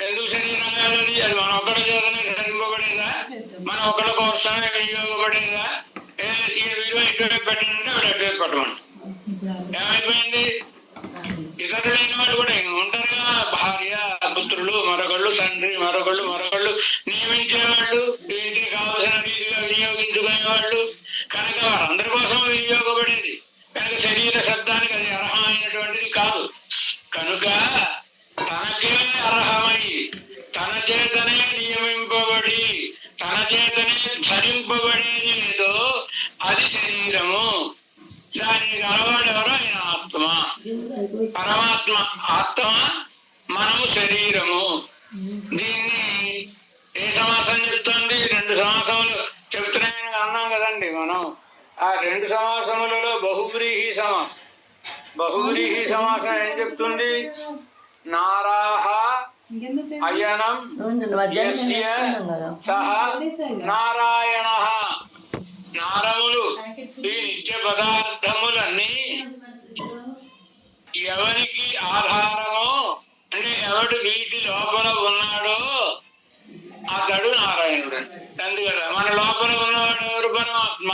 ఎందుకు శరీరం కాదు? అది మన ఒక్కడి చేతనే ధరింపబడేదా? మన ఒక్కడి కోసమే వినియోగపడేదా? ఈ విలువ ఇటువైపు పెట్టాలంటే ఆవిడ అటువైపు పెట్టమంట. ఏమైపోయింది? ఇతరులైన వాళ్ళు కూడా ఉంటారుగా, భార్య, పుత్రులు, మరొకళ్ళు, తండ్రి, మరొకళ్ళు నియమించేవాళ్ళు, ఇంటికి కావలసిన రీతిగా వినియోగించుకునేవాళ్ళు. కనుక వారందరి కోసం వినియోగపడేది. కనుక శరీర శబ్దానికి అది అర్హమైనటువంటిది కాదు. కనుక తనకే అర్హమై, తన చేతనే నియమింపబడి, తన చేతనే ధరింపబడేది ఏదో అది శరీరము. దానికి గలవాడు ఎవరో ఆయన ఆత్మ, పరమాత్మ. ఆత్మ, మనము శరీరము. దీన్ని ఏ సమాసం చెప్తుంది? 2 సమాసములు చెప్తున్నాయని అన్నాం కదండి మనం. ఆ 2 సమాసములలో బహువ్రీహి సమాసం. బహువ్రీహి సమాసం ఏం చెప్తుంది? నారాహ అయనం యస్య సహ నారాయణ. నారములు, ఈ నిత్య పదార్థములన్నీ ఎవరికి ఆధారమో, అంటే ఎవడు వీటి లోపల ఉన్నాడో అతడు నారాయణుడు. అందుకదా మన లోపల ఉన్నవాడు ఎవరు? పరమాత్మ,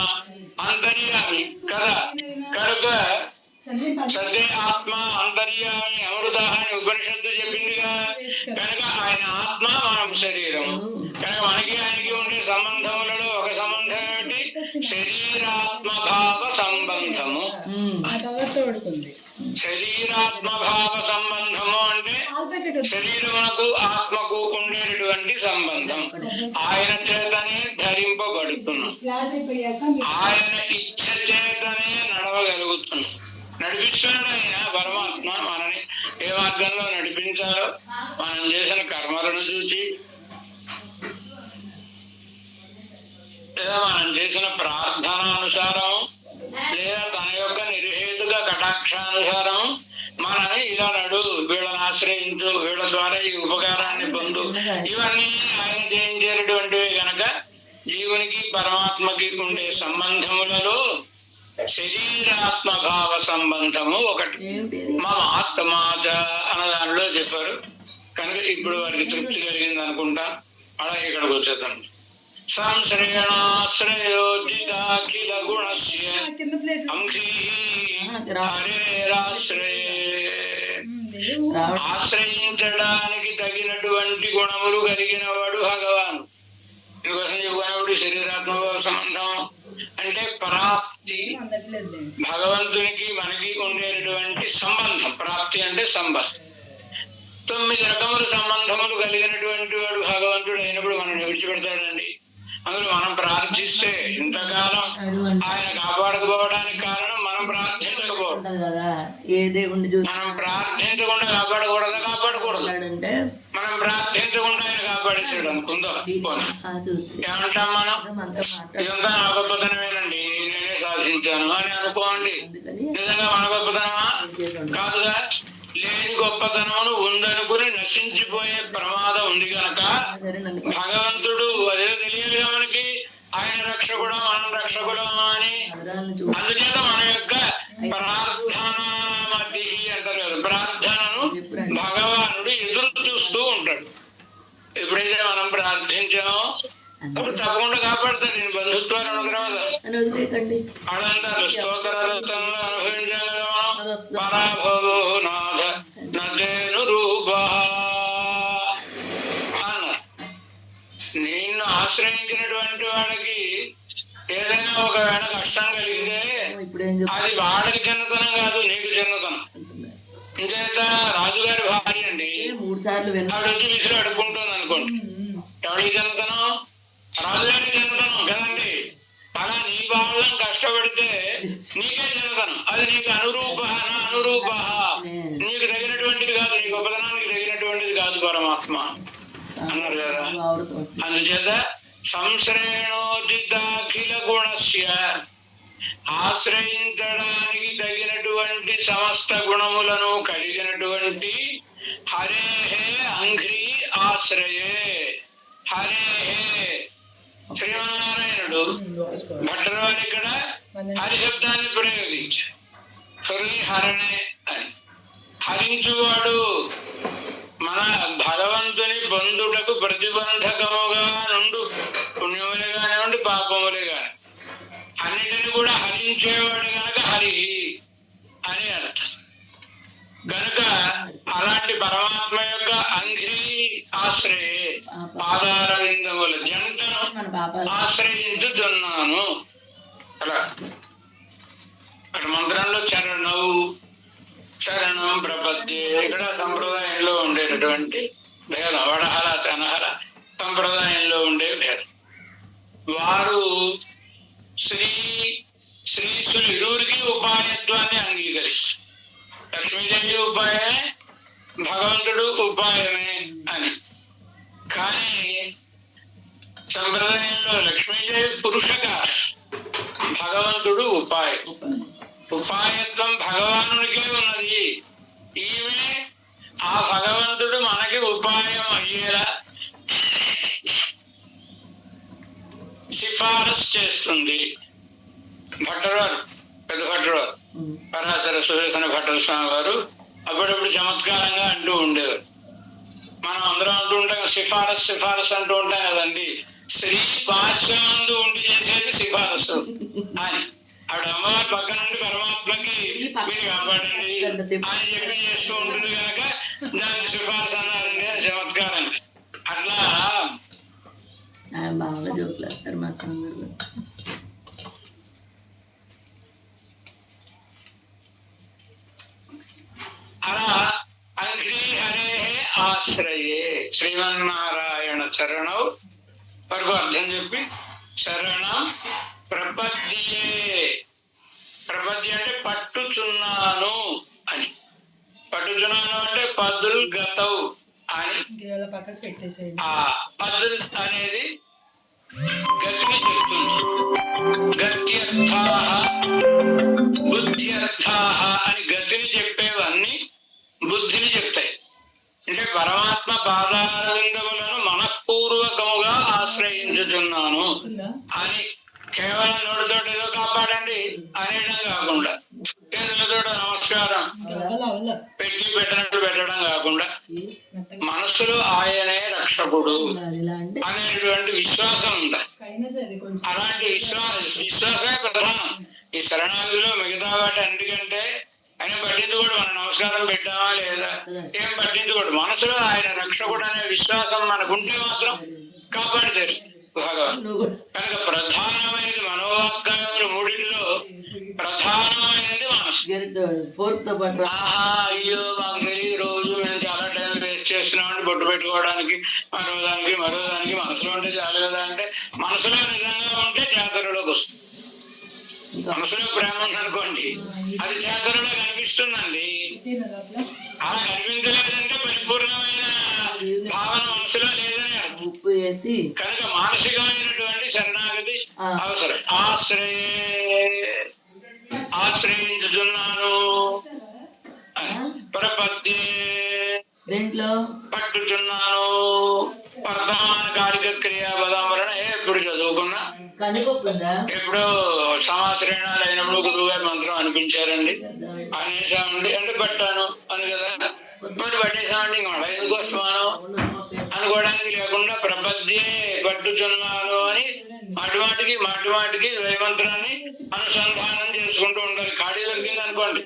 అంతర్యామి కదా. కనుక సత్య ఆత్మ అంతర్యామి అమృత అని ఉపనిషత్తు చెప్పిందిగా. కనుక ఆయన ఆత్మ, మనం శరీరం. కనుక మనకి ఆయనకి ఉండే సంబంధములలో ఒక సంబంధం ఏమిటి? శరీరాత్మభావ సంబంధము. శరీరాత్మభావ సంబంధము అంటే శరీరమునకు ఆత్మకు ఉండేటటువంటి సంబంధం. ఆయన చేతనే ధరింపబడుతున్నాం, ఆయన ఇచ్ఛ చేతనే నడవగలుగుతున్నాం. నడిపిస్తున్నాడు ఆయన పరమాత్మ. మనని ఏ మార్గంలో నడిపించాలో మనం చేసిన కర్మలను చూచి, లేదా మనం చేసిన ప్రార్థనానుసారం, లేదా తన యొక్క నిర్హేతుక కటాక్షానుసారం మనని ఇలా నడు, వీళ్ళని ఆశ్రయించు, వీళ్ళ ద్వారా ఈ ఉపకారాన్ని పొందు, ఇవన్నీ ఆయన చేయించేటటువంటివి. గనక జీవునికి పరమాత్మకి ఉండే సంబంధములలో శరీరాత్మభావ సంబంధము ఒకటి. మమ ఆత్మాచ అన్న దానిలో చెప్పారు. కనుక ఇప్పుడు వారికి తృప్తి కలిగింది అనుకుంటా. అలా ఇక్కడికి వచ్చేద్దాం. సంశ్రయణాశ్రయోజితాఖిల గుణస్య ఆశ్రయించడానికి తగినటువంటి గుణములు కలిగిన వాడు భగవాన్. ఇందుకోసం చెప్పుకున్నప్పుడు శరీరాత్మభావ సంబంధం అంటే ప్రాప్తి. భగవంతునికి మనకి ఉండేటటువంటి సంబంధం. ప్రాప్తి అంటే సంబంధం. 9 రకముల సంబంధములు కలిగినటువంటి వాడు భగవంతుడు అయినప్పుడు మనం విడిచిపెడతాడండి. అందులో మనం ప్రార్థిస్తే ఇంతకాలం ఆయన కాపాడకపోవడానికి కారణం మనం ప్రార్థించకపోవడం. మనం ప్రార్థించకుండా కాపాడకూడదా? కాపాడకూడదు. మనం ప్రార్థించకుండా ఆయన కాపాడేసాడు అనుకుందో. ఏమంటాం మనం? ఇదంతా నా గొప్పతనమేనండి, నేనే సాధించాను అని అనుకోండి. నిజంగా మన గొప్పతనమా? కాదుగా. లేని గొప్పతనమును ఉందనుకుని నశించిపోయే ప్రమాదం ఉంది కనుక భగవంతుడు అదే తెలియదుగా మనకి, ఆయన రక్షకుడు మనం రక్షకులమా అని. అందుచేత మన యొక్క ప్రార్థన మధ్య అంటారు కదా, ప్రార్థనను భగవానుడు ఎదురు చూస్తూ ఉంటాడు. ఎప్పుడైతే మనం ప్రార్థించామో అప్పుడు తప్పకుండా కాపాడతాడు. నేను బంధుత్వాలు అనుగ్రహాలు అడంటారు. స్తోత్రాలతంలో అనుభవించాం కదా మనం. పరాభవో నాథ నదేను రూప అన్నారు. నిన్ను ఆశ్రయించినటువంటి వాడికి ఏదైనా ఒకవేళ కష్టం కలిగితే అది వాడికి చిన్నతనం కాదు, నీకు చిన్నతనం. ఇంకేత రాజుగారి భార్య అండి, ఆవిడ వచ్చి విసులు అడుక్కుంటుంది అనుకోండి, ఎవరికి చిన్నతనం? రాజుగారికి చిన్నతనం కదండి. అలా నీ వాళ్ళని కష్టపడితే నీకే చిన్నతనం. అది నీకు అనురూప అనురూప, నీకు తగినటువంటిది కాదు, నీ గొప్పతనానికి తగినటువంటిది కాదు పరమాత్మ అన్నారు కదా. అందుచేత సంశ్రేణోచితాఖిల గుణస్య, ఆశ్రయించడానికి తగినటువంటి సమస్త గుణములను కలిగినటువంటి హరే అంఘ్రి ఆశ్రయే. హరే శ్రీమన్నారాయణుడు భట్టర్ వారు ఇక్కడ హరి శబ్దాన్ని ప్రయోగించారు. హరి హరణే అని. హరించువాడు మన భగవంతుని బంధుటకు ప్రతిబంధకముగా నుండు పుణ్యములే కానివ్వండి పాపములే కాని అన్నిటిని కూడా హరించేవాడు గనక హరి అని అర్థం. గనుక అలాంటి పరమాత్మ యొక్క అంఘ్రి ఆశ్రయే, పాదారవిందముల జంటను ఆశ్రయించుతున్నాను. అలా అక్కడ మంత్రంలో చరణం శరణం ప్రపత్తి, ఇక్కడ సంప్రదాయంలో ఉండేటటువంటి భేదం, వడహర తనహర సంప్రదాయంలో ఉండే భేదం. వారు శ్రీశులు ఇరువురికి ఉపాయత్వాన్ని అంగీకరిస్తారు. లక్ష్మీదేవి ఉపాయమే, భగవంతుడు ఉపాయమే అని. కానీ సంప్రదాయంలో లక్ష్మీదేవి పురుషగా, భగవంతుడు ఉపాయం. ఉపాయత్వం భగవానుడికే ఉన్నది. ఈమె ఆ భగవంతుడు మనకి ఉపాయం అయ్యేలా సిఫారసు చేస్తుంది. భట్టరవారు, పెద్ద భట్టరవారు, పరాశర సురేశన భట్టర్ స్వామి వారు అప్పుడప్పుడు చమత్కారంగా అంటూ ఉండేవారు. మనం అందరం అంటూ ఉంటాం సిఫారసు సిఫారసు అంటూ ఉంటాం కదండి. శ్రీ పార్శ్వందు ఉండి చేసేది సిఫారసు అని. ఆవిడ అమ్మవారి పక్క నుండి పరమాత్మకి మీరు కాపాడండి అని చెప్పి చేస్తూ ఉంటుంది కనుక దాన్ని సిఫారసు అన్నారండి అని చమత్కారంగా. అట్లా బాగా జోకులేస్తారు మా స్వామి గారు. అలా అంఘ్రీ హరే ఆశ్రయే, శ్రీమన్నారాయణ చరణం వరకు అర్థం చెప్పి శరణం ప్రపద్యే. ప్రపద్య అంటే పట్టుచున్నాను అని. పట్టుచున్నాను అంటే పదుల్ గతౌ అని. ఆ పదుల్ అనేది గతిని చెప్తుంది. గత్యర్థాః బుద్ధ్యర్థాః అని గతిని చెప్పేవన్నీ బుద్ధిని చెప్తాయి. అంటే పరమాత్మ పాదారవిందములను మనఃపూర్వకముగా ఆశ్రయించుచున్నాను అని కేవలం నోటితోటి ఏదో కాపాడండి అనేయడం కాకుండా, చేతులతో నమస్కారం పెట్టి పెట్టినట్టు పెట్టడం కాకుండా, మనసులో ఆయనే రక్షకుడు అనేటువంటి విశ్వాసం ఉండాలి. అలాంటి విశ్వాసమే ప్రధానం. ఈ శరణాగతిలో మిగతా వాటి అన్నిటికంటే ఆయన పట్టించుకోడు. మనం నమస్కారం పెట్టామా లేదా ఏం పట్టించుకోడు. మనసులో ఆయన రక్షకుడు అనే విశ్వాసం మనకుంటే మాత్రం కాపాడుతారు భగవాన్. కనుక ప్రధానమైనది మనోవాక్కాయములు మూడింటిలో ప్రధానమైనది మనసు. అయ్యో మాకు తెలియదు, రోజు మేము చాలా టైం వేస్ట్ చేస్తున్నామంటే బొట్టు పెట్టుకోవడానికి మరో దానికి మనసులో ఉంటే చాలు కదా. అంటే మనసులో నిజంగా ఉంటే జాతరలోకి వస్తుంది. మనసులో ప్రేమ ఉందనుకోండి, అది చేతలలో కనిపిస్తుందండి. అలా కనిపించలేదంటే పరిపూర్ణమైన భావన మనసులో లేదని అర్థం. కనుక మానసికమైనటువంటి శరణాగతి అవసరం. ఆశ్రయించుతున్నాను ప్రపత్తి దేంట్లో పట్టుచున్నాను. వర్తమాన కాలిక క్రియాపదం వలన ఎప్పుడు చదువుకున్నా, కందిపప్పు ఉందా? ఎప్పుడో సమాశ్రయణాలు అయినప్పుడు గురువు గారి మంత్రం అనిపించారండి. అనేసామండి అంటే పట్టాను అని కదా, మరి పట్టేసామండి ఇంక మళ్ళీ ఎందుకు వస్తున్నాను అనుకోవడానికి లేకుండా ప్రపద్యే పట్టుచున్నాను అని మాటిమాటికి ద్వైమంత్రాన్ని అనుసంధానం చేసుకుంటూ ఉండాలి. ఖాళీ దొరికింది అనుకోండి,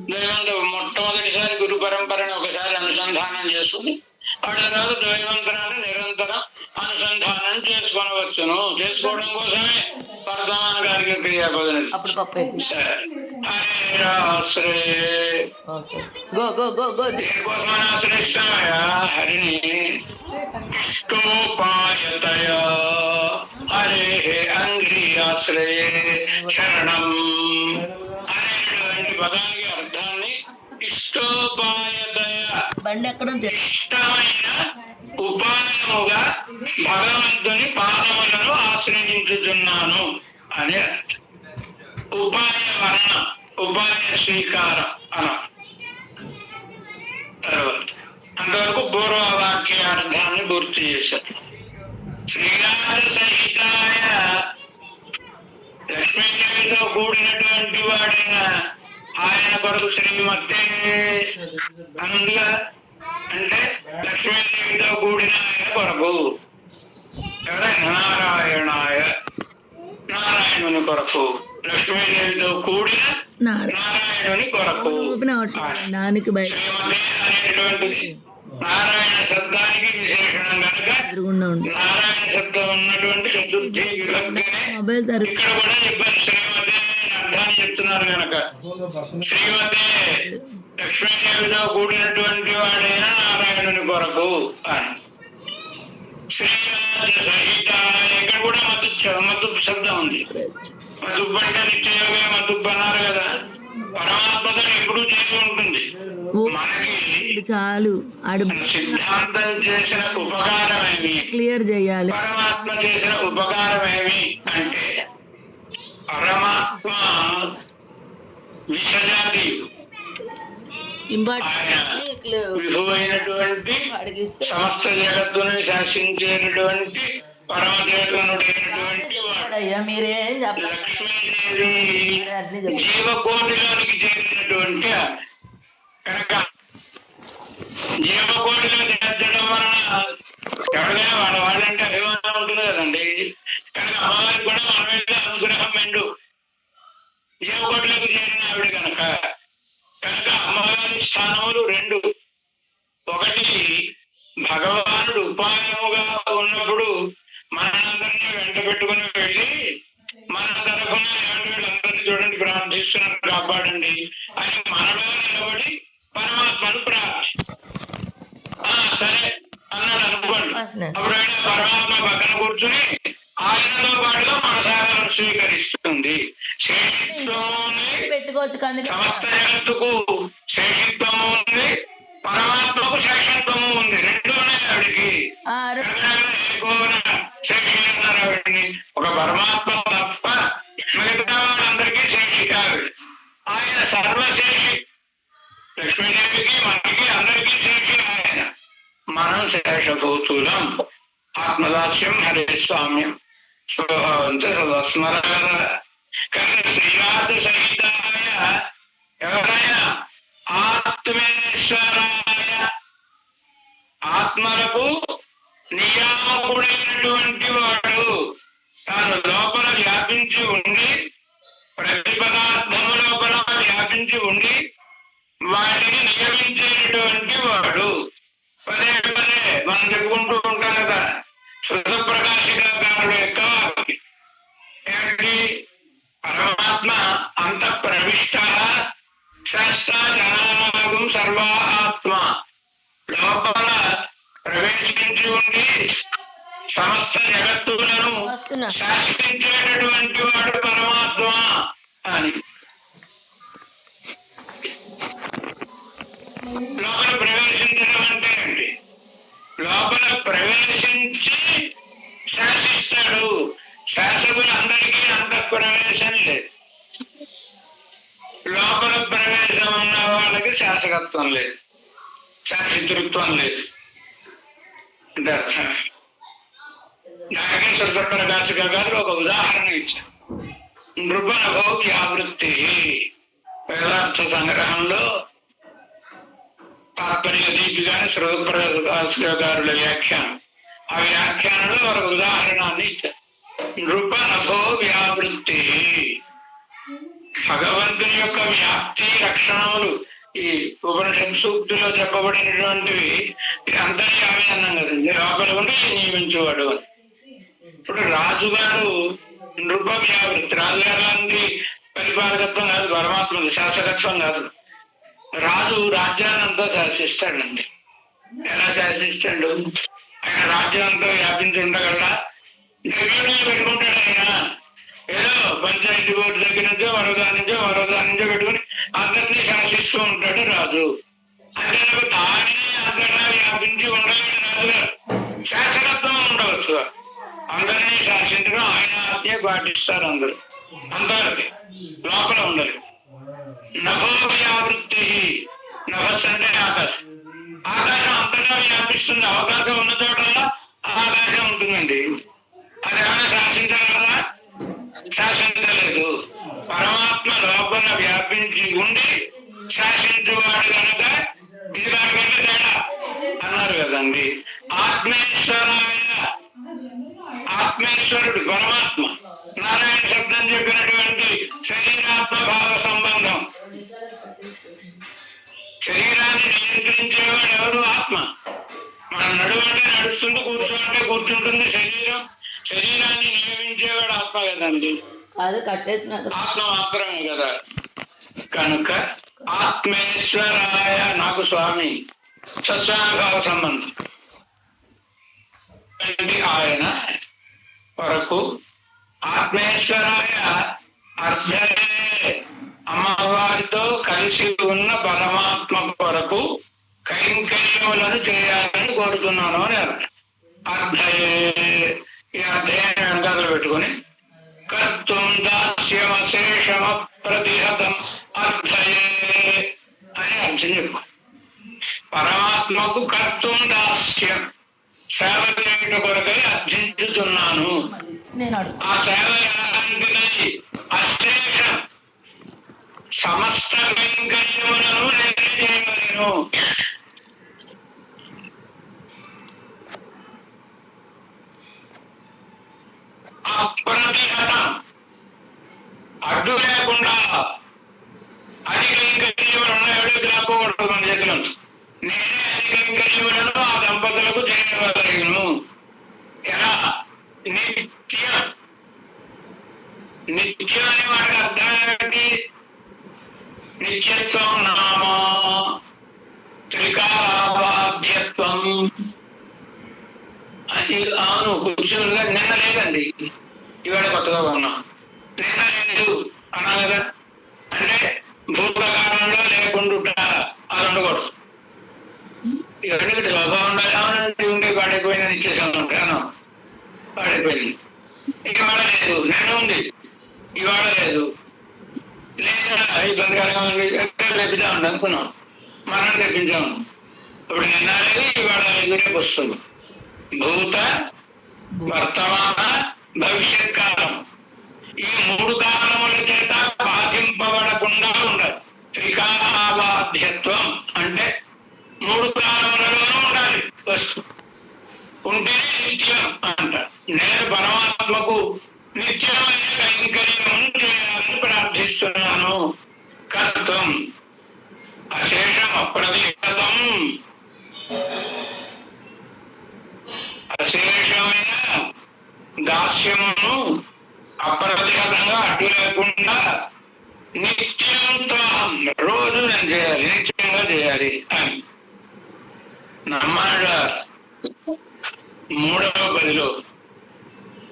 ద్వైమంత్రం మొట్టమొదటిసారి గురు పరంపరని ఒకసారి అనుసంధానం చేసుకుని ఆ తర్వాత ద్వైమంత్రాన్ని నిరంతరం అనుసంధానం చేసుకొనవచ్చును. చేసుకోవడం కోసమే వర్తమాన గారికి క్రియాపదం. అప్పుడు పప్పు వేసి హరిరాశ్రే గో గో గో గో. దేనికోసమని ఆశ్రయిస్తామయా? హరిని ఇష్టోపాయతయా హరే అంగ్రియాశ్రయే శరణం అనేటువంటి పదానికి అర్థాన్ని ఇష్టోపాయతయ, బండి ఎక్కడ ఉంది? ఇష్టమైన ఉపాయముగా భగవంతుని పాదములను ఆశ్రయించుచున్నాను అని అర్థం. ఉపాయ వర్ణ, ఉపాయ స్వీకారం అన తర్వాత అంతవరకు పూర్వవాక్యార్థాన్ని పూర్తి చేశారు. శ్రీరాజ సహితాయ లక్ష్మీదేవితో కూడినటువంటి వాడైన ఆయన కొరకు శ్రీమతే అనుందిగా, అంటే లక్ష్మీదేవితో కూడిన ఆయన కొరకు ఎవరైనా నారాయణాయ, నారాయణుని కొరకు, లక్ష్మీదేవితో కూడిన నారాయణుని కొరకు. నానికి బయట శ్రీమతే అనేటువంటిది నారాయణ శబ్దానికి విశేషణం కనుక నారాయణ శబ్దం ఉన్నటువంటి చతుర్థి విభక్తినే ఇక్కడ కూడా చెప్పారు. శ్రీమతే అని అర్థాన్ని చెప్తున్నారు కనుక శ్రీమతే లక్ష్మీదేవితో కూడినటువంటి వాడైన నారాయణుని కొరకు అని. శ్రీరాజ సహిత ఇక్కడ కూడా మతుప్ శబ్దం ఉంది. మతుప్ అంటే నిత్యయోగే మతుప్ అన్నారు కదా. పరమాత్మతో ఎప్పుడూ చేసి ఉంటుంది. మనకి చాలు సిద్ధాంతం చేసిన ఉపకారమేమి, క్లియర్ చేయాలి. పరమాత్మ చేసిన ఉపకారమేమి అంటే పరమాత్మ విషజాతి విభువైనటువంటి సమస్త జగత్తుని శాసించేటటువంటి పరమచేతనుడైనటువంటి మీరేం లక్ష్మీదేవి జీవకోటిలోనికి చేరినటువంటి కనుక జీవకోటిలో చేర్చడం వలన ఎవరికైనా వాళ్ళంటే అభిమానం ఉంటుంది కదండి. కనుక అమ్మవారికి కూడా మన మీద అనుగ్రహం మెండు జీవకోటిలోకి చేరిన ఆవిడ కనుక అమ్మవారి స్థానములు రెండు. ఒకటి భగవానుడు ఉపాయముగా ఉన్నప్పుడు మనందరినీ వెంట పెట్టుకుని వెళ్ళి మన తరఫున వీళ్ళందరినీ చూడండి ప్రార్థిస్తున్నారు కాపాడండి అని మనలో నిలబడి పరమాత్మను ప్రార్థి సరే అన్నాడు అనుకోండి. అప్పుడు పరమాత్మ పక్కన కూర్చుని ఆయనతో పాటుగా మన సేవలను స్వీకరిస్తుంది. శేషిత్వము పెట్టుకోవచ్చు, సమస్త జగత్తుకు శేషిత్వము ఉంది, పరమాత్మకు శేషత్వము ఉంది. రెండు ఉన్నాయి ఆవిడికి. శేషి అన్నారు ఆవిడని. ఒక పరమాత్మ తప్ప మిగతా వాళ్ళందరికీ శేషి ఆవిడ. ఆయన సర్వశేషి. లక్ష్మీదేవికి మనకి అందరికీ శేషి ఆయన. మనం శేషభూతులం. ఆత్మదాస్యం హరే స్వామ్యం స్మరణ. కనుక శ్రీరాజ సహితాయ ఎవరైనా ఆత్మేశ్వరాయ ఆత్మలకు నియామకుడైనటువంటి వాడు తాను లోపల వ్యాపించి ఉండి ప్రతి పదార్థము లోపల వ్యాపించి ఉండి వాటిని నియమించేటటువంటి వాడు. పదే పదే మనం చెప్పుకుంటూ ఉంటాం కదా శృత ప్రకాశికారుడు యొక్క ఏమిటి? పరమాత్మ అంత ప్రవిష్ట శాస్త్ర జనానాగం సర్వా ఆత్మ లోపల ప్రవేశించి ఉండి సమస్త జగత్తులను శాసించేటటువంటి వాడు పరమాత్మ అని. లోపల ప్రవేశించడం అంటే ఏంటి? లోపల ప్రవేశించి శాసిస్తాడు. శాసకులందరికీ అంత ప్రవేశం లేదు. లోపల ప్రవేశం ఉన్న వాళ్ళకి శాసకత్వం లేదు. శాశ్వతృత్వం లేదు అంటే అర్థం. నాగేశ్వర సత్ప్రకాశిక గారు ఒక ఉదాహరణ ఇచ్చారు. నృపనభో వ్యావృత్తి వేదార్థ సంగ్రహంలో తాత్పర్య దీపిగానే సృగప్రకాశిక గారుల వ్యాఖ్యానం. ఆ వ్యాఖ్యానంలో ఒక ఉదాహరణాన్ని ఇచ్చారు. నృపనభో వ్యావృత్తి, భగవంతుని యొక్క వ్యాప్తి లక్షణములు ఈ ఉపనిషత్ సూక్తిలో చెప్పబడినటువంటివి అంతర్యామి అన్నాం కదండి, లోపల ఉండి నియమించేవాడు. ఇప్పుడు రాజుగారు నృప వ్యావృత్తి, రాజుగారు లాంటి పరిపాలకత్వం కాదు, పరమాత్మది శాసకత్వం కాదు. రాజు రాజ్యాన్ని అంతా శాసిస్తాడండి. ఎలా శాసిస్తాడు? ఆయన రాజ్యం అంతా వ్యాపించి ఉండగలరా? డెబ్యూటీ పెట్టుకుంటాడు ఆయన. ఏదో పంచాయతీ బోర్డు దగ్గర నుంచో మరో దాని నుంచో పెట్టుకుని అందరినీ శాసిస్తూ ఉంటాడు రాజు. అంటే తానే అంతటా వ్యాపించి ఉండగలడు రాజుగారు. శాసకత్వం ఉండవచ్చు, అందరినీ శాసించడం ఆయన ఆజ్ఞ పాటిస్తారు అందరూ, అందరికి లోపల ఉండరు. నభో వ్యావృత్తి, నభస్ అంటే ఆకాశం. ఆకాశం అంతటా వ్యాపిస్తుంది. అవకాశం ఉన్న చోటల్లా ఆకాశం ఉంటుందండి. అదేమైనా శాసించగలరా? శాసించలేదు. పరమాత్మ లోపల వ్యాపించి ఉండి శాసించువాడు కనుక ఇది కాకుండా తేడా అన్నారు కదండి. ఆత్మేశ్వరుడు పరమాత్మ. నారాయణ శబ్దం చెప్పినటువంటి శరీరాత్మ భావ సంబంధం. శరీరాన్ని నియంత్రించేవాడు ఎవరు? ఆత్మ. మనం నడువంటే నడుస్తుంది, కూర్చోంటే కూర్చుంటుంది శరీరం. శరీరాన్ని నియమించేవాడు ఆత్మ కదండి. అది కట్టేసినాక ఆత్మ మాత్రమే కదా. కనుక ఆత్మేశ్వరాయ నాకు స్వామి సస్వానుభావ సంబంధం. ఆయన వరకు ఆత్మేశ్వరాయ అర్ధయే, అమ్మవారితో కలిసి ఉన్న పరమాత్మ కొరకు కైంకర్యములను చేయాలని కోరుతున్నాను అని అర్థం. అర్ధయే, ఈ అర్ధయాన్ని వెనకాల పెట్టుకుని కర్తుం దాస్యమశేషమ ప్రతిహతం అర్ధయే అని అర్థం చెప్పు. పరమాత్మకు కర్తుం దాస్యం, సేవ చేయట కొరకై అర్థించుతున్నాను. ఆ సేవ ఎలాంటిది? అశేషం, సమస్త కైంకర్యములను నేనే చేయగలను. అప్రతిహతం, అడ్డు లేకుండా. అధిక కైంకర్యములు ఎవరికి రాకూడదు మన చేతిలో. నేనే అధిక కైంకర్యములను ఆ దంపతులకు చేయగలను. ఎలా? నిత్యం. నిత్యం అనే వాటికి అర్థం ఏమిటి? నిత్యత్వం నామ త్రికాలాబాధ్యత్వం. అది అవును, కూర్చునిగా నిన్న లేదండి, ఇవాళ కొత్తగా ఉన్నాం. నిన్న లేదు అన్నా కదా. అంటే భూతకాలంలో లేకుండా అది ఉండకూడదు. ఎవరికి లోపం ఉండాలి? అవునండి, ఉండే పాడైపోయినా ఇచ్చేసాం ఉంటాను, పాడైపోయింది. ఇవాళ లేదు, నిన్న ఉంది, ఇవాళ లేదు. లేదా ఇబ్బందికరంగా ఉంది, ఎక్కడ తెప్పిద్దాం అనుకున్నాం, మనం తెప్పించాము. ఇప్పుడు నిన్న లేదు, ఇవాళ లేదు, రేపు వస్తుంది. భూత, వర్తమాన, భవిష్యత్ కాలం, ఈ మూడు కాలముల చేత బాధింపబడకుండా ఉండాలి. త్రికాలాబాధ్యత్వం అంటే మూడు కాలములలోనూ ఉండాలి వస్తు, ఉంటే నిత్యం అంట. నేను పరమాత్మకు నిత్యమైన కైంకర్యం చేయాలని ప్రార్థిస్తున్నాను. కర్తం అశేషం అప్రతిహతం, అశేషమైన దాస్యమును అప్రతిహతంగా అడ్డు లేకుండా నిత్యంతో రోజు నేను చేయాలి, నిత్యంగా చేయాలి అని. నమ్మాడ 3వ పదిలో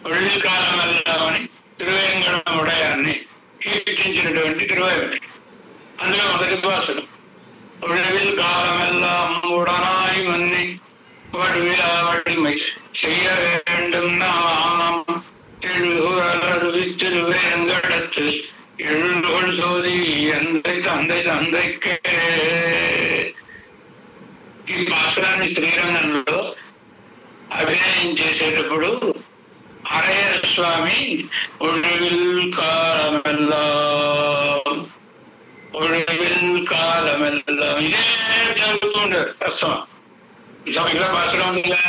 ఒళ్ళి కాలం వెళ్దామని తిరువేంకట ఉడయాన్ని కీర్తించినటువంటి తిరువేంకట. అందులో మొదటి భాషలు ఒళ్ళిల్ కాలం ఎల్లాం ఉడనాయి మన్ని వడివిలావడిమై செய்ய வேண்டும் நாம் திருவுரு திருவேங்கடத்தில் எழுந்தோள் சோதி எந்தை தந்தை தந்தைக்கே. ఈ పాసురాన్ని శ్రీరంగంలో అభినయం చేసేటప్పుడు హరయ్య స్వామి ఒడివిల్ కాలమెల్లా ఇదే జరుగుతుండేది ప్రస్తుతం. ఇలా పాసురం ఉందిగా,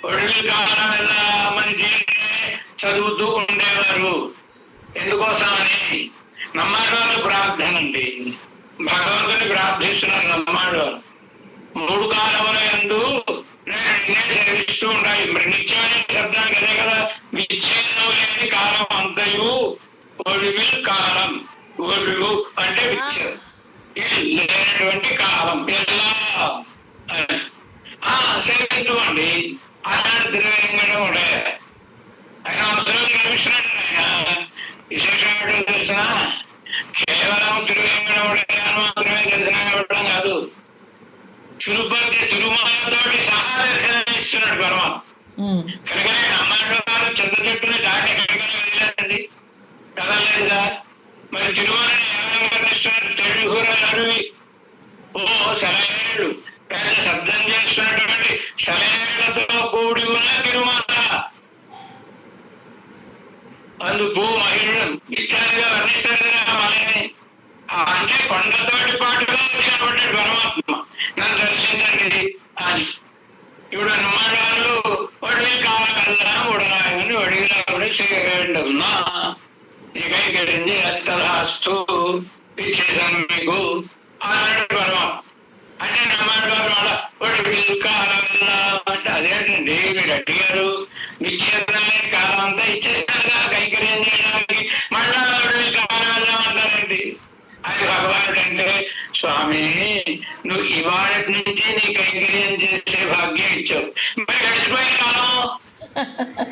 ఒడివిల్ కాలమెల్లా మన దీన్ని చదువుతూ ఉండేవారు. ఎందుకోసమని నమ్మకాలు ప్రార్థన అండి. భగవంతుని ప్రార్థిస్తున్నారు నమ్మాడు. 3 కాలముల యందు నేను నిన్నే సేవిస్తూ ఉండాలి. మరి నిత్యమైన శబ్దానికి అదే కదా, విచ్ఛేదం లేని కాలం అంతయు ఒడివిల్ కాలం. ఒడివు అంటే విచ్ఛేదం లేనటువంటి కాలం ఎలా సేవించుకోండి. ఆనాడు తిరువేంకటం ఉండే ఆయన అవసరం కనిపిస్తున్నాడు. ఆయన విశేషం ఏంటో తెలిసిన కేవలం తిరువేంకటముడే అని మాత్రమే దర్శనం ఇవ్వడం కాదు, తిరుపతి తిరుమలతోటి సహా దర్శనం ఇస్తున్నాడు పరమాత్మ. కనుకనే నమ్మాడు గారు చింత చెట్టుని దాటి ఎక్కడికైనా వెళ్ళారండి, కదలేదుగా. మరి తిరుమలని ఏమైనా వర్ణిస్తున్నాడు, తెలుగుర అడవి ఓ సెలయేళ్ళు, పెద్ద శబ్దం చేస్తున్నటువంటి సెలయేళ్లతో కూడి ఉన్న తిరుమల, అందుకు మహిళలు ఇచ్చారుగా వర్ణిస్తారు కదా మలని. అంటే కొండతోటి పాటుగా కనబడ్డాడు పరమాత్మ, నన్ను దర్శించండి అని. ఇప్పుడు నమ్మడాలు ఒడివి కావాలన్నా ఉడనాయని ఒడిగిరాకుని చేయగలన్నా నీకైకడింది అత్తరాస్తూ ఇచ్చేసాను మీకు అన్నాడు పరమాత్మ. అంటే నమ్మాడు మళ్ళా ఒడివి కావాలన్నా అంటే అదేంటండి మీరు అడిగారు, విచ్ఛేదం లేని కాలం అంతా ఇచ్చేసానుగా కైంకర్యం చేయడానికి, మళ్ళా ఒడివి కావాలన్నా అంటారండి. అది భగవానుడు అంటే, స్వామి నువ్వు ఇవాళ నుంచి నీ కైంకర్యం చేసే భాగ్యం ఇచ్చావు, మరి గడిచిపోయిన కాలం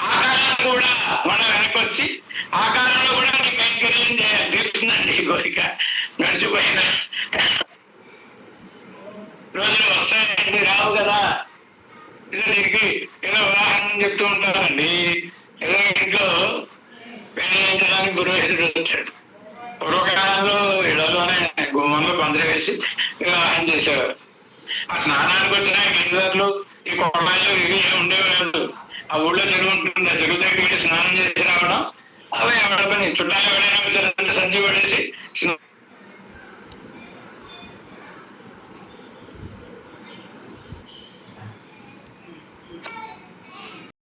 ఆ కాలం కూడా మనం వెనక్కి వచ్చి ఆ కాలంలో కూడా నీ కైంకర్యం చేయాలి, తీరుతుందండి కోరిక. గడిచిపోయిన రోజులు వస్తాయండి, రావు కదా. ఇలా దీనికి ఏదో ఉదాహరణ చెప్తూ ఉంటారండి. ఏదో ఇంట్లో పెళ్లించడానికి పురోహితుడు వచ్చాడు. పూర్వకాలంలో ఇళ్లలోనే గుమ్మంలో పందిరి వేసి వివాహం చేసేవారు. ఆ స్నానానికి వచ్చిన గిరిజర్లు ఈ కొడాయిలు ఇవి ఉండేవాళ్ళు. ఆ ఊళ్ళో చెరువు ఉంటుంది, ఆ చెరువు దగ్గరికి స్నానం చేసి రావడం, అవి ఎవడ పని. చుట్టాలు ఎవడైనా వచ్చారంటే సంచి పడేసి